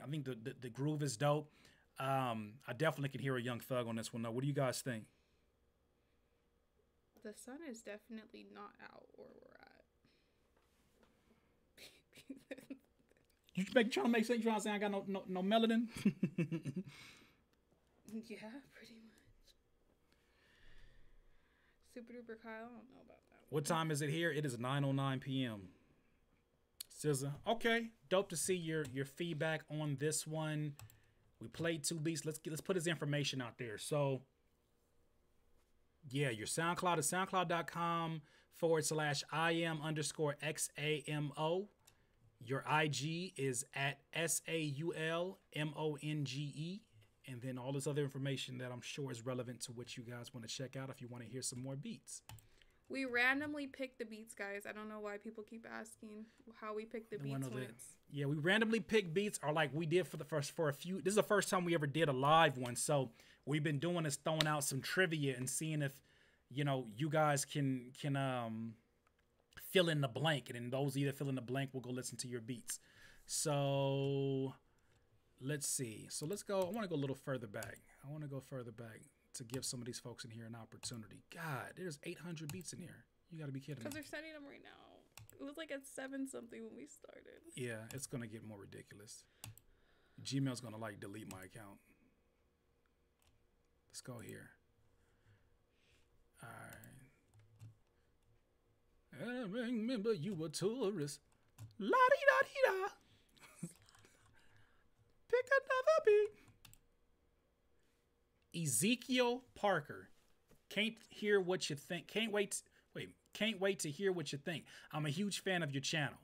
the groove is dope. I definitely can hear a Young Thug on this one though. What do you guys think? The sun is definitely not out where we're at. You trying to make sense? You trying to say I got no melanin? Yeah, pretty much. Super duper Kyle, I don't know about that. What time is it here? It is 9:09 p.m. SZA. Okay, dope to see your feedback on this one. We played 2 beats. Let's put his information out there. So yeah, your SoundCloud is soundcloud.com/IM_XAMO. Your IG is at SAULMONGE. And then all this other information that I'm sure is relevant to what you guys want to check out if you want to hear some more beats. We randomly pick the beats, guys. I don't know why people keep asking how we pick the beats. Yeah, we randomly pick beats, or like we did for a few. This is the first time we ever did a live one. So we've been doing is throwing out some trivia and seeing if, you know, you guys can fill in the blank, and then those either fill in the blank, we'll go listen to your beats. So let's see. So let's go. I want to go a little further back. To give some of these folks in here an opportunity. God, there's 800 beats in here. You got to be kidding me. Because they're sending them right now. It was like at 7-something when we started. Yeah, it's going to get more ridiculous. Gmail's going to like delete my account. Let's go here. All right. I remember you were a tourist. La-dee-da-dee-da. Pick another beat. Ezekiel Parker. Can't hear what you think. Can't wait to hear what you think. I'm a huge fan of your channel.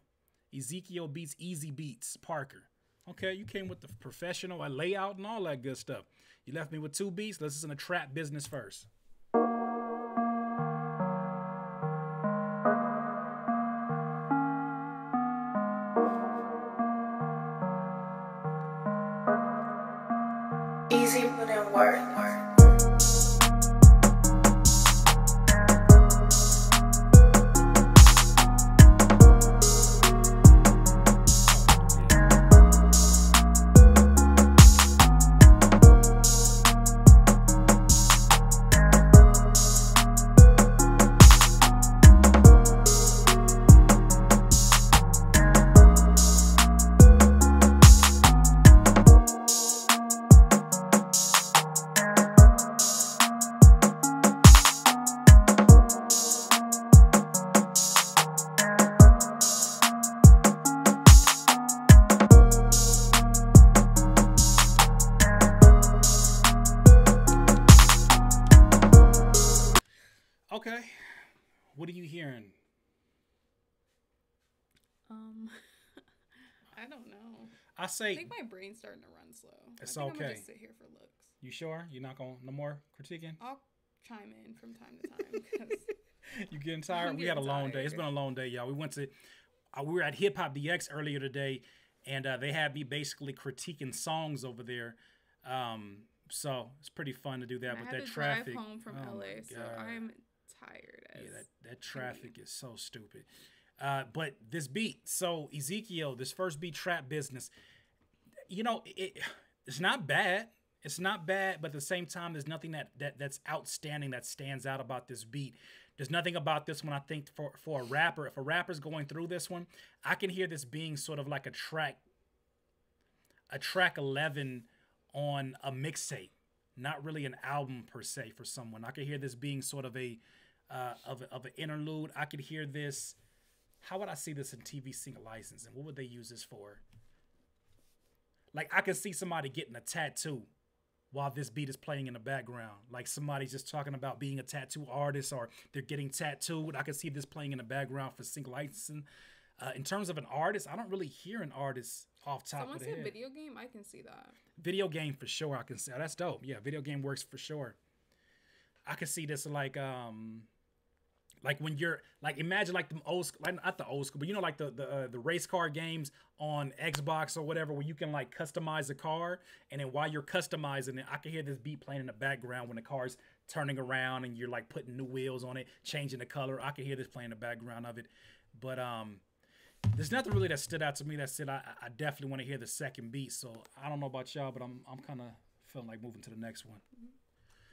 Ezekiel beats Easy Beats Parker. Okay, you came with the professional layout and all that good stuff. You left me with 2 beats. Let's listen to Trap Business first. Easy put in work. Okay, what are you hearing? I don't know. I I think my brain's starting to run slow. It's I think I'm okay. gonna just sit here for looks. You sure? You're not going no more critiquing? I'll chime in from time to time because You getting tired? I'm We had a getting long day. It's tired. been a long day, y'all. We went to we were at Hip Hop DX earlier today, and they had me basically critiquing songs over there. So it's pretty fun to do that. I But had that to traffic. drive home from oh my LA, so God. I'm tired. As Yeah, that traffic is so stupid. But this beat, so Ezekiel, this first beat, Trap Business, you know, it's not bad. It's not bad, but at the same time, there's nothing that's outstanding that stands out about this beat. There's nothing about this one, I think, for a rapper. If a rapper's going through this one, I can hear this being sort of like a track 11 on a mixtape, not really an album per se for someone. I could hear this being sort of an interlude. I could hear this. How would I see this in TV single licensing? What would they use this for? Like, I could see somebody getting a tattoo while this beat is playing in the background. Like somebody's just talking about being a tattoo artist or they're getting tattooed. I could see this playing in the background for single licensing. In terms of an artist, I don't really hear an artist off top someone of the said head. video game, I can see that. Video game for sure. I can see that's dope. Yeah, video game works for sure. I could see this like when you're like imagine like the old school, like not the old school, but you know like the race car games on Xbox or whatever where you can like customize a car, and then while you're customizing it, I can hear this beat playing in the background when the car's turning around and you're like putting new wheels on it, changing the color. I can hear this playing in the background of it, but there's nothing really that stood out to me that said I definitely want to hear the second beat. So I don't know about y'all, but I'm kind of feeling like moving to the next one.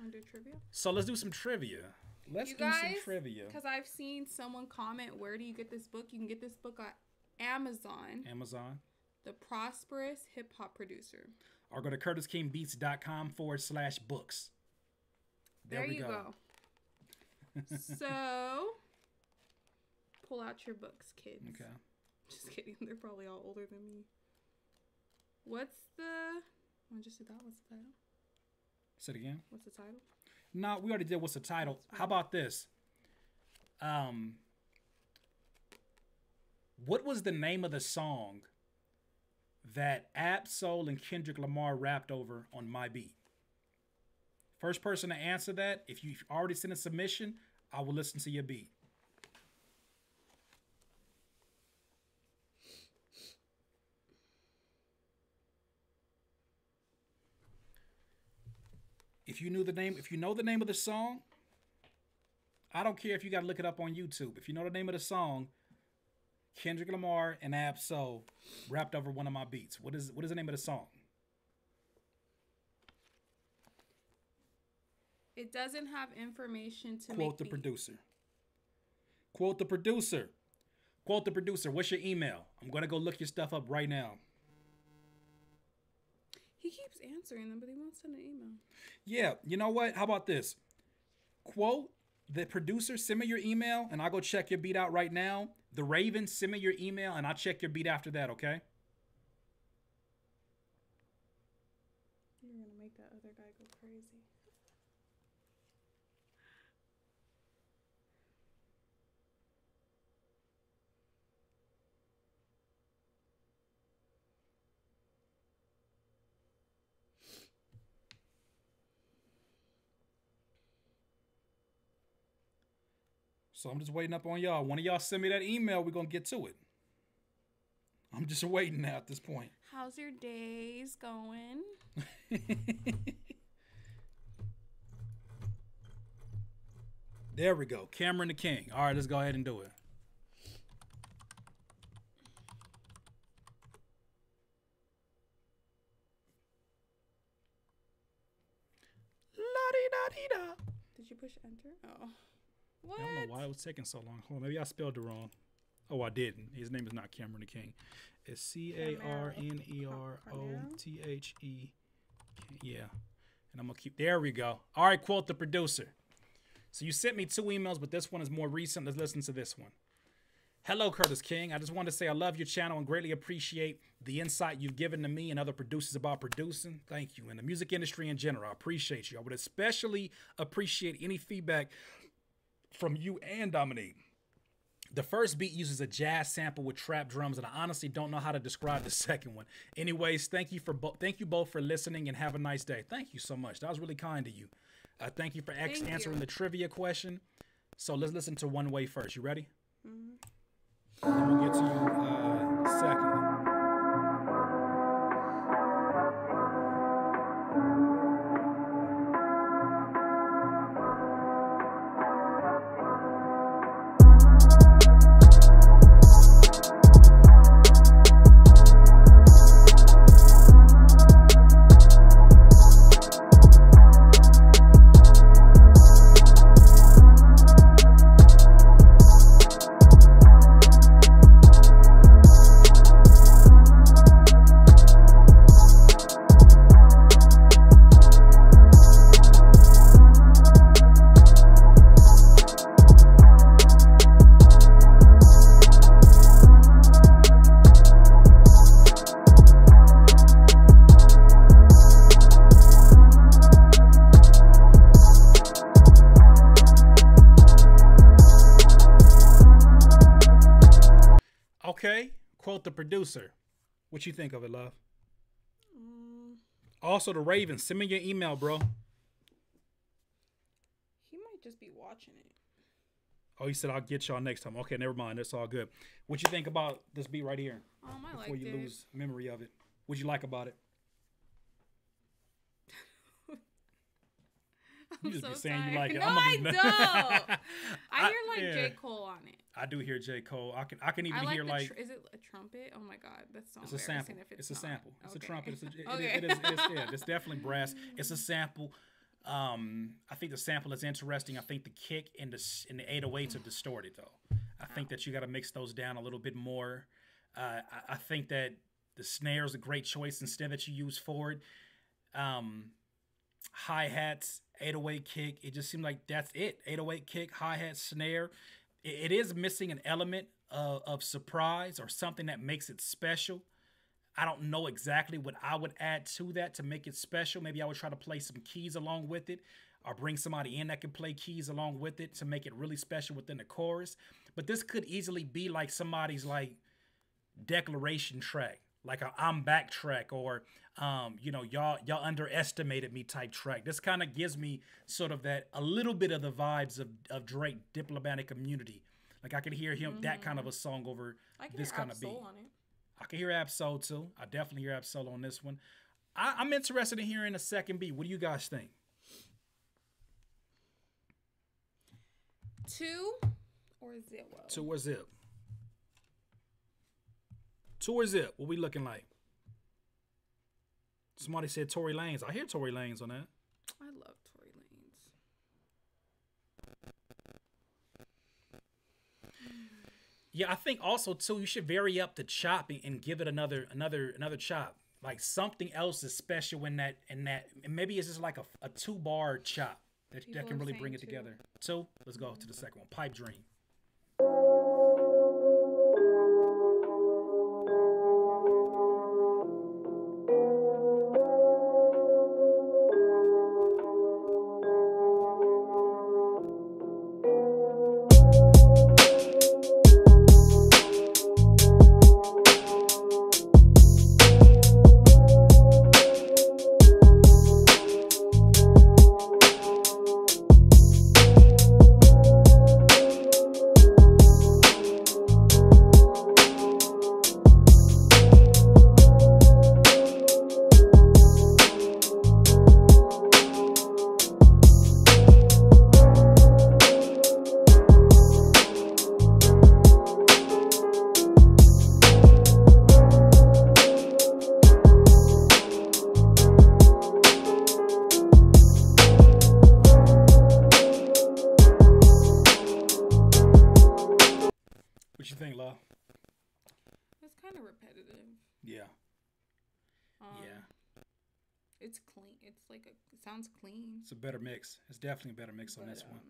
Want to do trivia? So let's do some trivia. Let's You do guys, some trivia. because I've seen someone comment, where do you get this book? You can get this book on Amazon. Amazon. The Prosperous Hip Hop Producer. Or go to CurtisKingBeats.com/books. There you go. So, pull out your books, kids. Okay. Just kidding. They're probably all older than me. What's the... I'll just do that. What's the title? Say it again. What's the title? No, we already did what's the title. How about this? What was the name of the song that Ab-Soul and Kendrick Lamar rapped over on My Beat? First person to answer that, if you've already sent a submission, I will listen to your beat. If you know the name of the song, I don't care if you got to look it up on YouTube. If you know the name of the song, Kendrick Lamar and Ab-Soul rapped over one of my beats. What is the name of the song? It doesn't have information to Quote the producer. Quote the producer. Quote the producer. What's your email? I'm going to go look your stuff up right now. He keeps answering them, but he won't send an email. Yeah, you know what? How about this? Quote the producer, send me your email, and I'll go check your beat out right now. The Raven, send me your email, and I'll check your beat after that, okay? You're going to make that other guy go crazy. So I'm just waiting up on y'all. One of y'all send me that email. We're going to get to it. I'm just waiting now at this point. How's your days going? There we go. Cameron the King. All right, let's go ahead and do it. La-dee-da-dee-da. Did you push enter? Oh. What? I don't know why it was taking so long. Hold on, maybe I spelled it wrong. Oh, I didn't. His name is not Cameron the King. It's CARNEROTHE. Yeah. And I'm going to keep... There we go. All right, quote the producer. So you sent me 2 emails, but this one is more recent. Let's listen to this one. Hello, Curtis King. I just want to say I love your channel and greatly appreciate the insight you've given to me and other producers about producing. Thank you. And the music industry in general, I appreciate you. I would especially appreciate any feedback from you and Dominique. The first beat uses a jazz sample with trap drums, and I honestly don't know how to describe the second one. Anyways, thank you both for listening, and have a nice day. Thank you so much. That was really kind of you. Thank you for answering the trivia question. So let's listen to One Way first. You ready? Mm-hmm. And we'll get to you secondly. Okay, quote the producer. What you think of it, love? Also, the Ravens, send me your email, bro. He might just be watching it. Oh, he said I'll get y'all next time. Okay, never mind. That's all good. What you think about this beat right here? I liked before you lose memory of it. What you like about it? You just so be saying tired. you like it. No, I don't. I hear like J. Cole on it. I do hear J. Cole. I can even hear like. Is it a trumpet? Oh my god, that's so. It's a sample. It's a sample. It's okay. a trumpet. Okay. It's definitely brass. It's a sample. I think the sample is interesting. I think the kick and the 808s are distorted though. I think that you got to mix those down a little bit more. I think that the snare is a great choice instead that you use for it. Hi-hats, 808 kick. It just seemed like that's it. 808 kick, hi-hat, snare. It is missing an element of surprise or something that makes it special. I don't know exactly what I would add to that to make it special. Maybe I would try to play some keys along with it or bring somebody in that can play keys along with it to make it really special within the chorus. But this could easily be like somebody's like declaration track, like a I'm back track, or y'all underestimated me type track. This kind of gives me sort of that a little bit of the vibes of Drake Diplomatic Immunity. Like I could hear him that kind of a song over this kind of beat. On it. I can hear Ab-Soul too. I definitely hear Ab-Soul on this one. I'm interested in hearing a second beat. What do you guys think? 2 or 0? 2 or zip? 2 or zip? What we looking like? Somebody said Tory Lanez. I hear Tory Lanez on that. I love Tory Lanez. Yeah, I think also too you should vary up the chopping and give it another chop. Like something else is special in that, and maybe it's just like a 2-bar chop that can really bring it together. 2. Let's go to the second one. Pipe Dream. What you think, love? It's kind of repetitive. Yeah. Yeah. It's clean. It's like it sounds clean. It's a better mix. It's definitely a better mix on this one.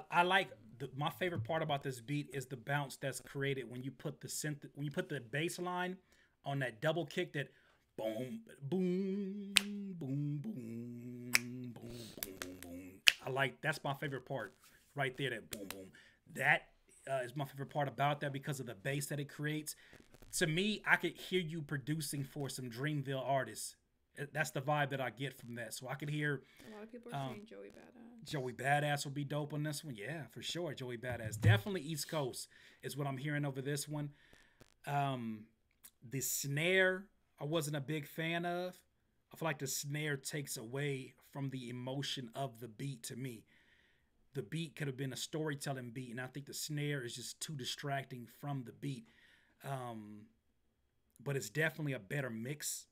I like my favorite part about this beat is the bounce that's created when you put the bass line on that double kick, that boom, boom, boom, boom, boom, boom, boom, boom. That's my favorite part right there. That boom, boom. That is my favorite part about that because of the bass that it creates. To me, I could hear you producing for some Dreamville artists. That's the vibe that I get from that. So I could hear a lot of people are saying Joey Badass. Joey Badass will be dope on this one. Yeah, for sure. Joey Badass. Definitely East Coast is what I'm hearing over this one. The snare, I wasn't a big fan of. I feel like the snare takes away from the emotion of the beat to me. The beat could have been a storytelling beat, and I think the snare is just too distracting from the beat. But it's definitely a better mix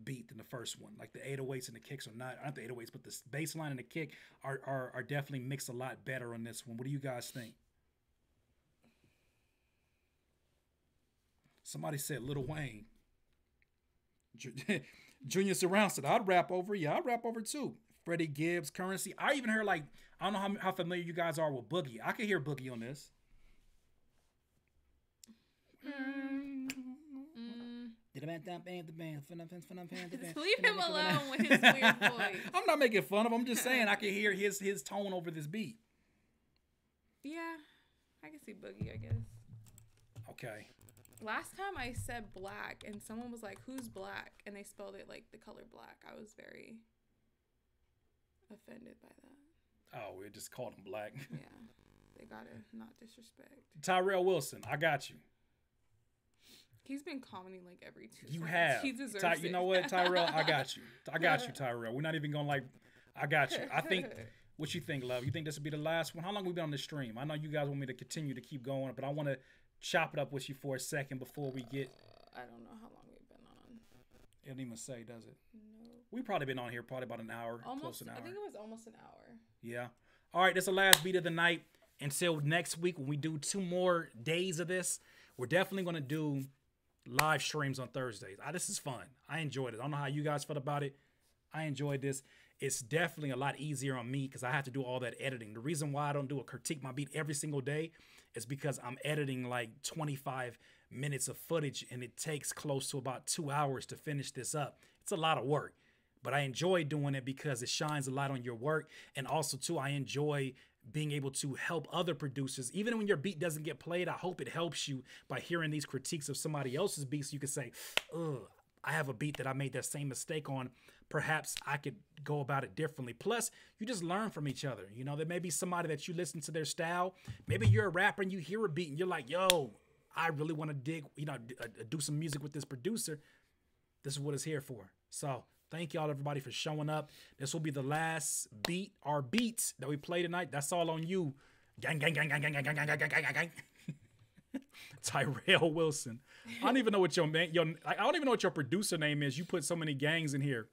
beat than the first one. Like the 808s and the kicks are not the 808s, but the bass line and the kick are definitely mixed a lot better on this one. What do you guys think? Somebody said Lil Wayne. Junior Surround said, I'd rap over. Yeah, I'd rap over too. Freddie Gibbs, Currency. I even heard, like, I don't know how familiar you guys are with Boogie. I could hear Boogie on this. Leave him alone with his weird voice. I'm not making fun of him. I'm just saying I can hear his tone over this beat. Yeah, I can see Boogie, I guess. Okay. Last time I said black, and someone was like, who's black? And they spelled it like the color black. I was very offended by that. Oh, we just called him black. Yeah, they gotta not disrespect. Tyrell Wilson, I got you. He's been commenting like every 2 seconds. You have. He deserves it. You know what, Tyrell? I got you. I got you, Tyrell. We're not even going to I got you. I think, what you think, love? You think this will be the last one? How long have we been on this stream? I know you guys want me to continue to keep going, but I want to chop it up with you for a second before we get. I don't know how long we've been on. It doesn't even say, does it? No. We've probably been on here probably about an hour. Close to an hour. I think it was almost an hour. Yeah. All right, that's the last beat of the night. Until next week when we do 2 more days of this, we're definitely going to do live streams on Thursdays. This is fun. I enjoyed it. I don't know how you guys felt about it. I enjoyed this. It's definitely a lot easier on me because I have to do all that editing. The reason why I don't do a critique my beat every single day is because I'm editing like 25 minutes of footage, and it takes close to about 2 hours to finish this up. It's a lot of work, but I enjoy doing it because it shines a light on your work. And also too, I enjoy being able to help other producers. Even when your beat doesn't get played, I hope it helps you by hearing these critiques of somebody else's beats. So you can say, ugh, I have a beat that I made that same mistake on. Perhaps I could go about it differently. Plus, you just learn from each other. You know, there may be somebody that you listen to their style. Maybe you're a rapper and you hear a beat and you're like, yo, I really want to do some music with this producer. This is what it's here for. So thank y'all, everybody, for showing up. This will be the last beat, our beats that we play tonight. That's all on you. Gang, gang, gang, gang, gang, gang, gang, gang, gang, gang, gang. Tyrell Wilson. I don't even know what I don't even know what your producer name is. You put so many gangs in here.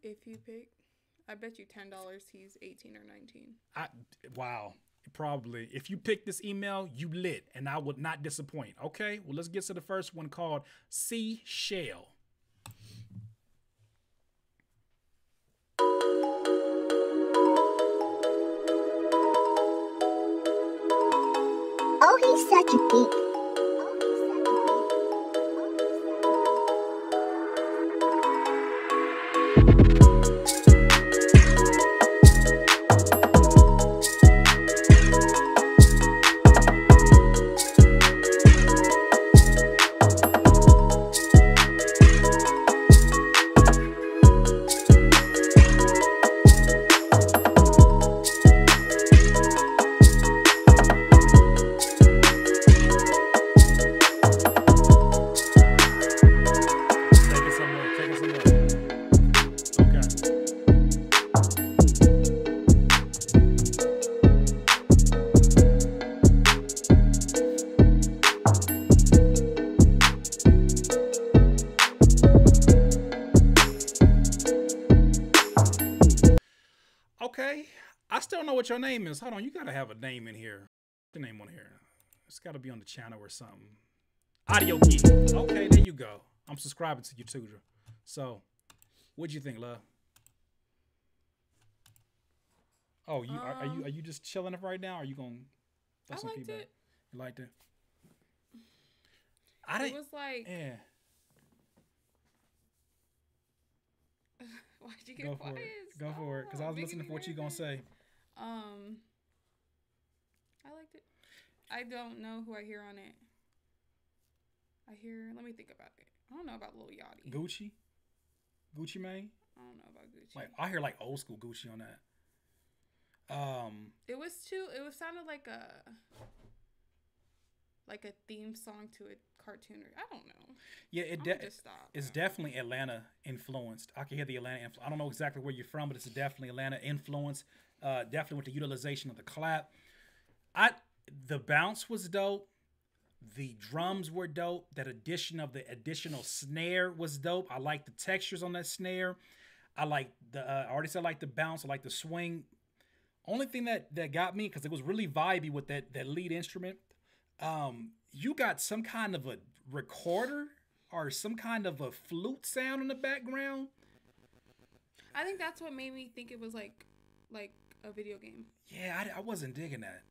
If you pick, I bet you $10 he's 18 or 19. Wow. Probably. If you pick this email, you lit, and I would not disappoint. Okay, well, let's get to the first one called Sea Shell. Oh, he's such a geek. Okay, I still know what your name is. Hold on, you gotta have a name in here. The name on here. It's got to be on the channel or something. Audio Geek. Okay, there you go. I'm subscribing to you too. So, what'd you think, love? Oh, you are you just chilling it right now? Or are you gonna throw some feedback? It. You liked it? It was like. Yeah. Why'd you get quiet? Go for it, because I was listening for what you gonna say. I liked it. I don't know who I hear on it. Let me think about it. I don't know about Lil Yachty. Gucci Mane? I don't know about Gucci. Like, I hear like old school Gucci on that. It sounded like a theme song to a cartoon. I don't know. Yeah, it's definitely Atlanta influenced. I can hear the Atlanta influence. I don't know exactly where you're from, but it's definitely Atlanta influence. Definitely with the utilization of the clap. The bounce was dope. The drums were dope. That addition of the additional snare was dope. I like the textures on that snare. I like I already said I like the bounce. I like the swing. Only thing that got me, because it was really vibey with that lead instrument. You got some kind of a recorder or some kind of a flute sound in the background. I think that's what made me think it was like a video game. Yeah, I wasn't digging that.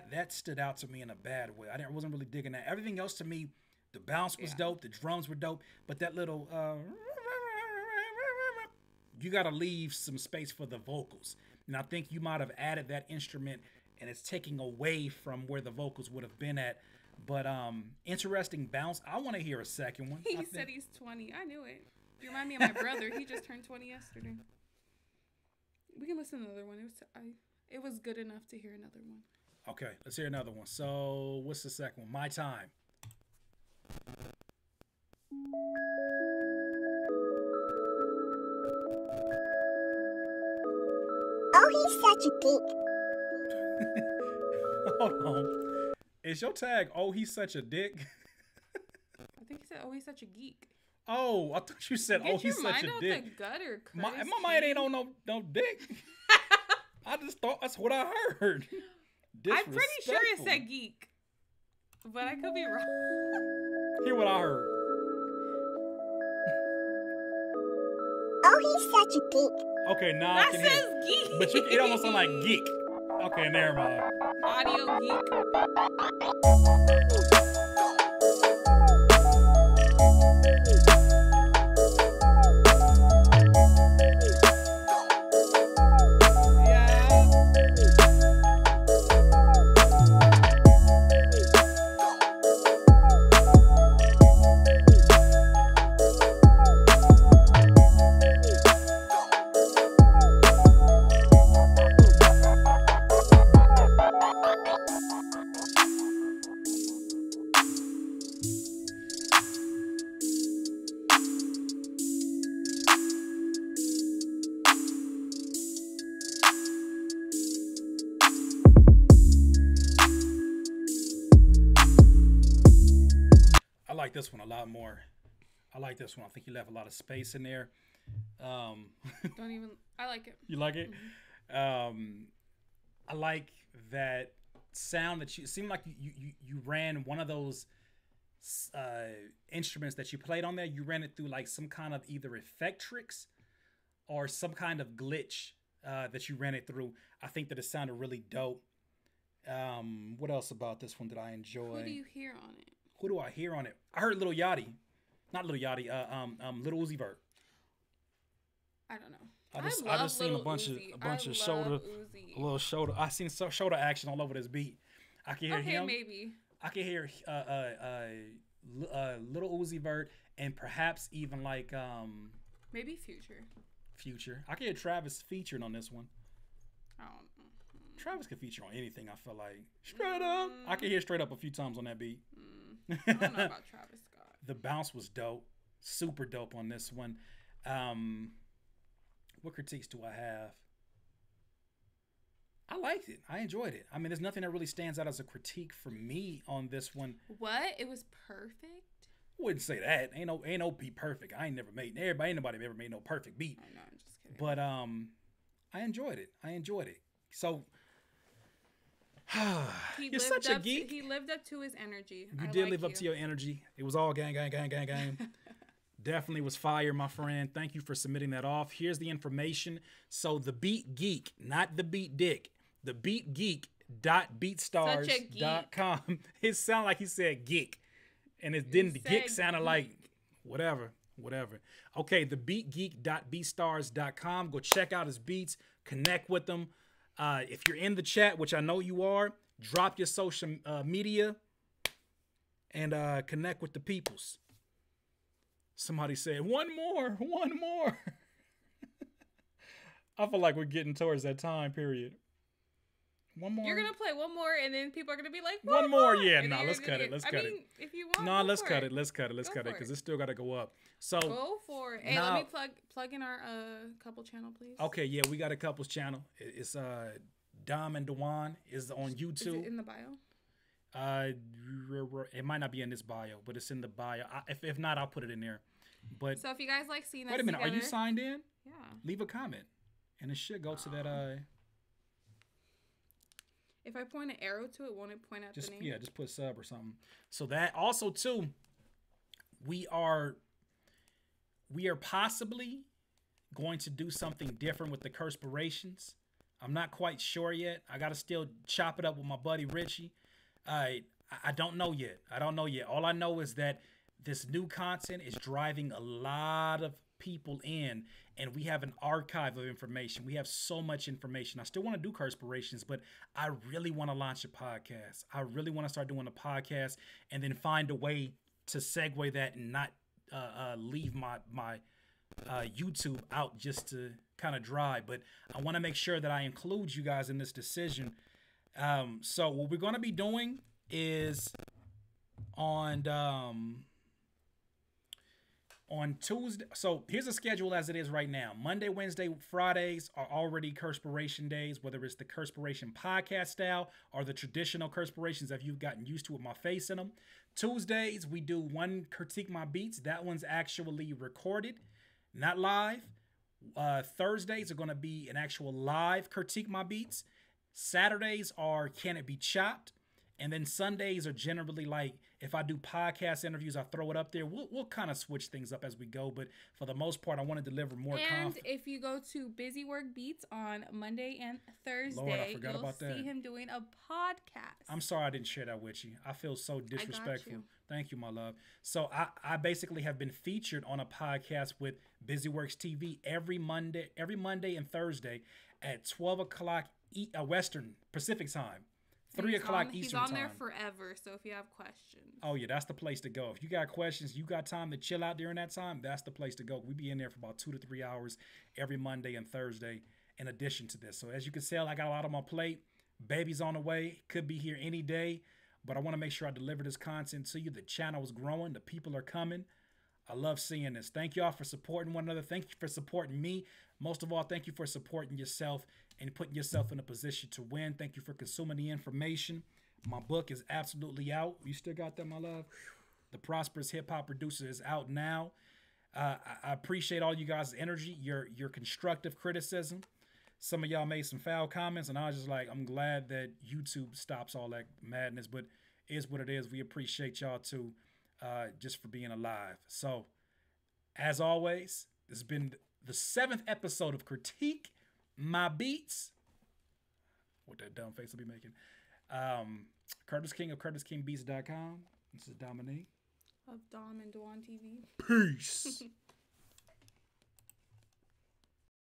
That stood out to me in a bad way. I wasn't really digging that. Everything else to me, the bounce was dope, the drums were dope, but that little you got to leave some space for the vocals. And I think you might have added that instrument, and it's taking away from where the vocals would have been at. But interesting bounce. I want to hear a second one. He said he's 20. I knew it. You remind me of my brother. He just turned 20 yesterday. We can listen to another one. It was good enough to hear another one. Okay, let's hear another one. So what's the second one? My Time. Oh, he's such a geek. Hold on. Is your tag, oh, he's such a dick? I think he said, oh, he's such a geek. Oh, I thought you said, oh, he's such a dick. The gutter, my mind ain't on no dick. I just thought that's what I heard. I'm pretty sure it said geek, but I could be wrong. Hear what I heard. Oh, he's such a geek. Okay, now that I can says hear. Geek. But it almost sound like geek. Okay, never mind. Audio geek. I like this one a lot more. I like this one. I think you left a lot of space in there. I like it. You like it? Mm-hmm. I like that sound that it seemed like you ran one of those instruments that you played on there. You ran it through like some kind of either Effectrix or some kind of glitch that you ran it through. I think that it sounded really dope. What else about this one did I enjoy? Who do you hear on it? Who do I hear on it? I heard Lil Yachty. Not Lil Yachty, Lil Uzi Vert. I don't know. I just seen a bunch of shoulder, Uzi. a little shoulder. I seen shoulder action all over this beat. I can hear him. Maybe. I can hear Little Uzi Vert and perhaps even like maybe Future. Future. I can hear Travis featuring on this one. I don't know. Travis can feature on anything. I feel like straight up. I can hear straight up a few times on that beat. I don't know about Travis Scott. The bounce was dope, super dope on this one. What critiques do I have? I liked it. I enjoyed it. I mean, there's nothing that really stands out as a critique for me on this one. What? It was perfect? Wouldn't say that. Ain't no beat perfect. Ain't nobody ever made no perfect beat. I know, I'm just kidding. But I enjoyed it. So He You're lived such a up geek. He lived up to his energy. You I did like live up to your energy. It was all gang, gang, gang, gang, gang. Definitely was fire, my friend. Thank you for submitting that off. Here's the information. So the Beat Geek, not the Beat Dick, the Beat Geek .beatstars.com. It sounded like he said geek, and it didn't. The geek sounded like whatever. Okay, the beatgeek.beatstars.com. Go check out his beats, connect with them. If you're in the chat, which I know you are, drop your social media and connect with the peoples. Somebody said, one more. I feel like we're getting towards that time period. One more. You're gonna play one more, and then people are gonna be like, one more. Yeah, and no, then let's you're cut gonna it. Let's get- cut I mean, it. if you want, No, go let's for cut it. Let's cut it Go because for it still got to go up. So Go for it. Hey, now- let me plug in our couple channel, please. okay, yeah, we got a couples channel. It's Dom and Dewan is on Is YouTube. it in the bio? It might not be in this bio, but it's in the bio. If not, I'll put it in there. But So if you guys like seeing us wait a minute, together, are you signed in? Yeah. Leave a comment, and it should go to that. If I point an arrow to it, won't it point out Just the name? yeah, just put sub or something. So that also too, we are possibly going to do something different with the Curspirations. I'm not quite sure yet. I gotta still chop it up with my buddy Richie. I don't know yet. All I know is that this new content is driving a lot of people in, and we have an archive of information. We have so much information. I still want to do Curspirations, but I really want to launch a podcast. I really want to start doing a podcast and then find a way to segue that and not leave my YouTube out just to kind of dry. But I want to make sure that I include you guys in this decision. So what we're going to be doing is on Tuesday. So here's the schedule as it is right now. Monday, Wednesday, Fridays are already Curspiration days, whether it's the Curspiration podcast style or the traditional Curspirations if you've gotten used to with my face in them. Tuesdays, we do one Critique My Beats. That one's actually recorded, not live. Thursdays are going to be an actual live Critique My Beats. Saturdays are Can It Be Chopped? And then Sundays are generally like, if I do podcast interviews, I throw it up there. We'll kind of switch things up as we go. But for the most part, I want to deliver more And if you go to Busy Work Beats on Monday and Thursday, Lord, I forgot you'll about that. see him doing a podcast. I'm sorry I didn't share that with you. I feel so disrespectful. you. Thank you, my love. So I basically have been featured on a podcast with BusyWorks TV every Monday and Thursday at 12 o'clock Western Pacific time. 3 o'clock Eastern time. He's on there forever, so if you have questions. Oh, yeah, that's the place to go. If you got questions, you got time to chill out during that time, that's the place to go. We be in there for about 2 to 3 hours every Monday and Thursday in addition to this. So as you can tell, I got a lot on my plate. Baby's on the way. Could be here any day. But I want to make sure I deliver this content to you. The channel is growing. The people are coming. I love seeing this. Thank y'all for supporting one another. Thank you for supporting me. Most of all, thank you for supporting yourself and putting yourself in a position to win. Thank you for consuming the information. My book is absolutely out. You still got that, my love? The Prosperous Hip Hop Producer is out now. I appreciate all you guys' energy, your constructive criticism. Some of y'all made some foul comments, and I was just like, I'm glad that YouTube stops all that madness, but it is what it is. We appreciate y'all too, just for being alive. So, as always, this has been the 7th episode of Critique My Beats. What that dumb face I'll be making. Curtis King of CurtisKingBeats.com. This is Dominique. Of Dom and Dewan TV. Peace.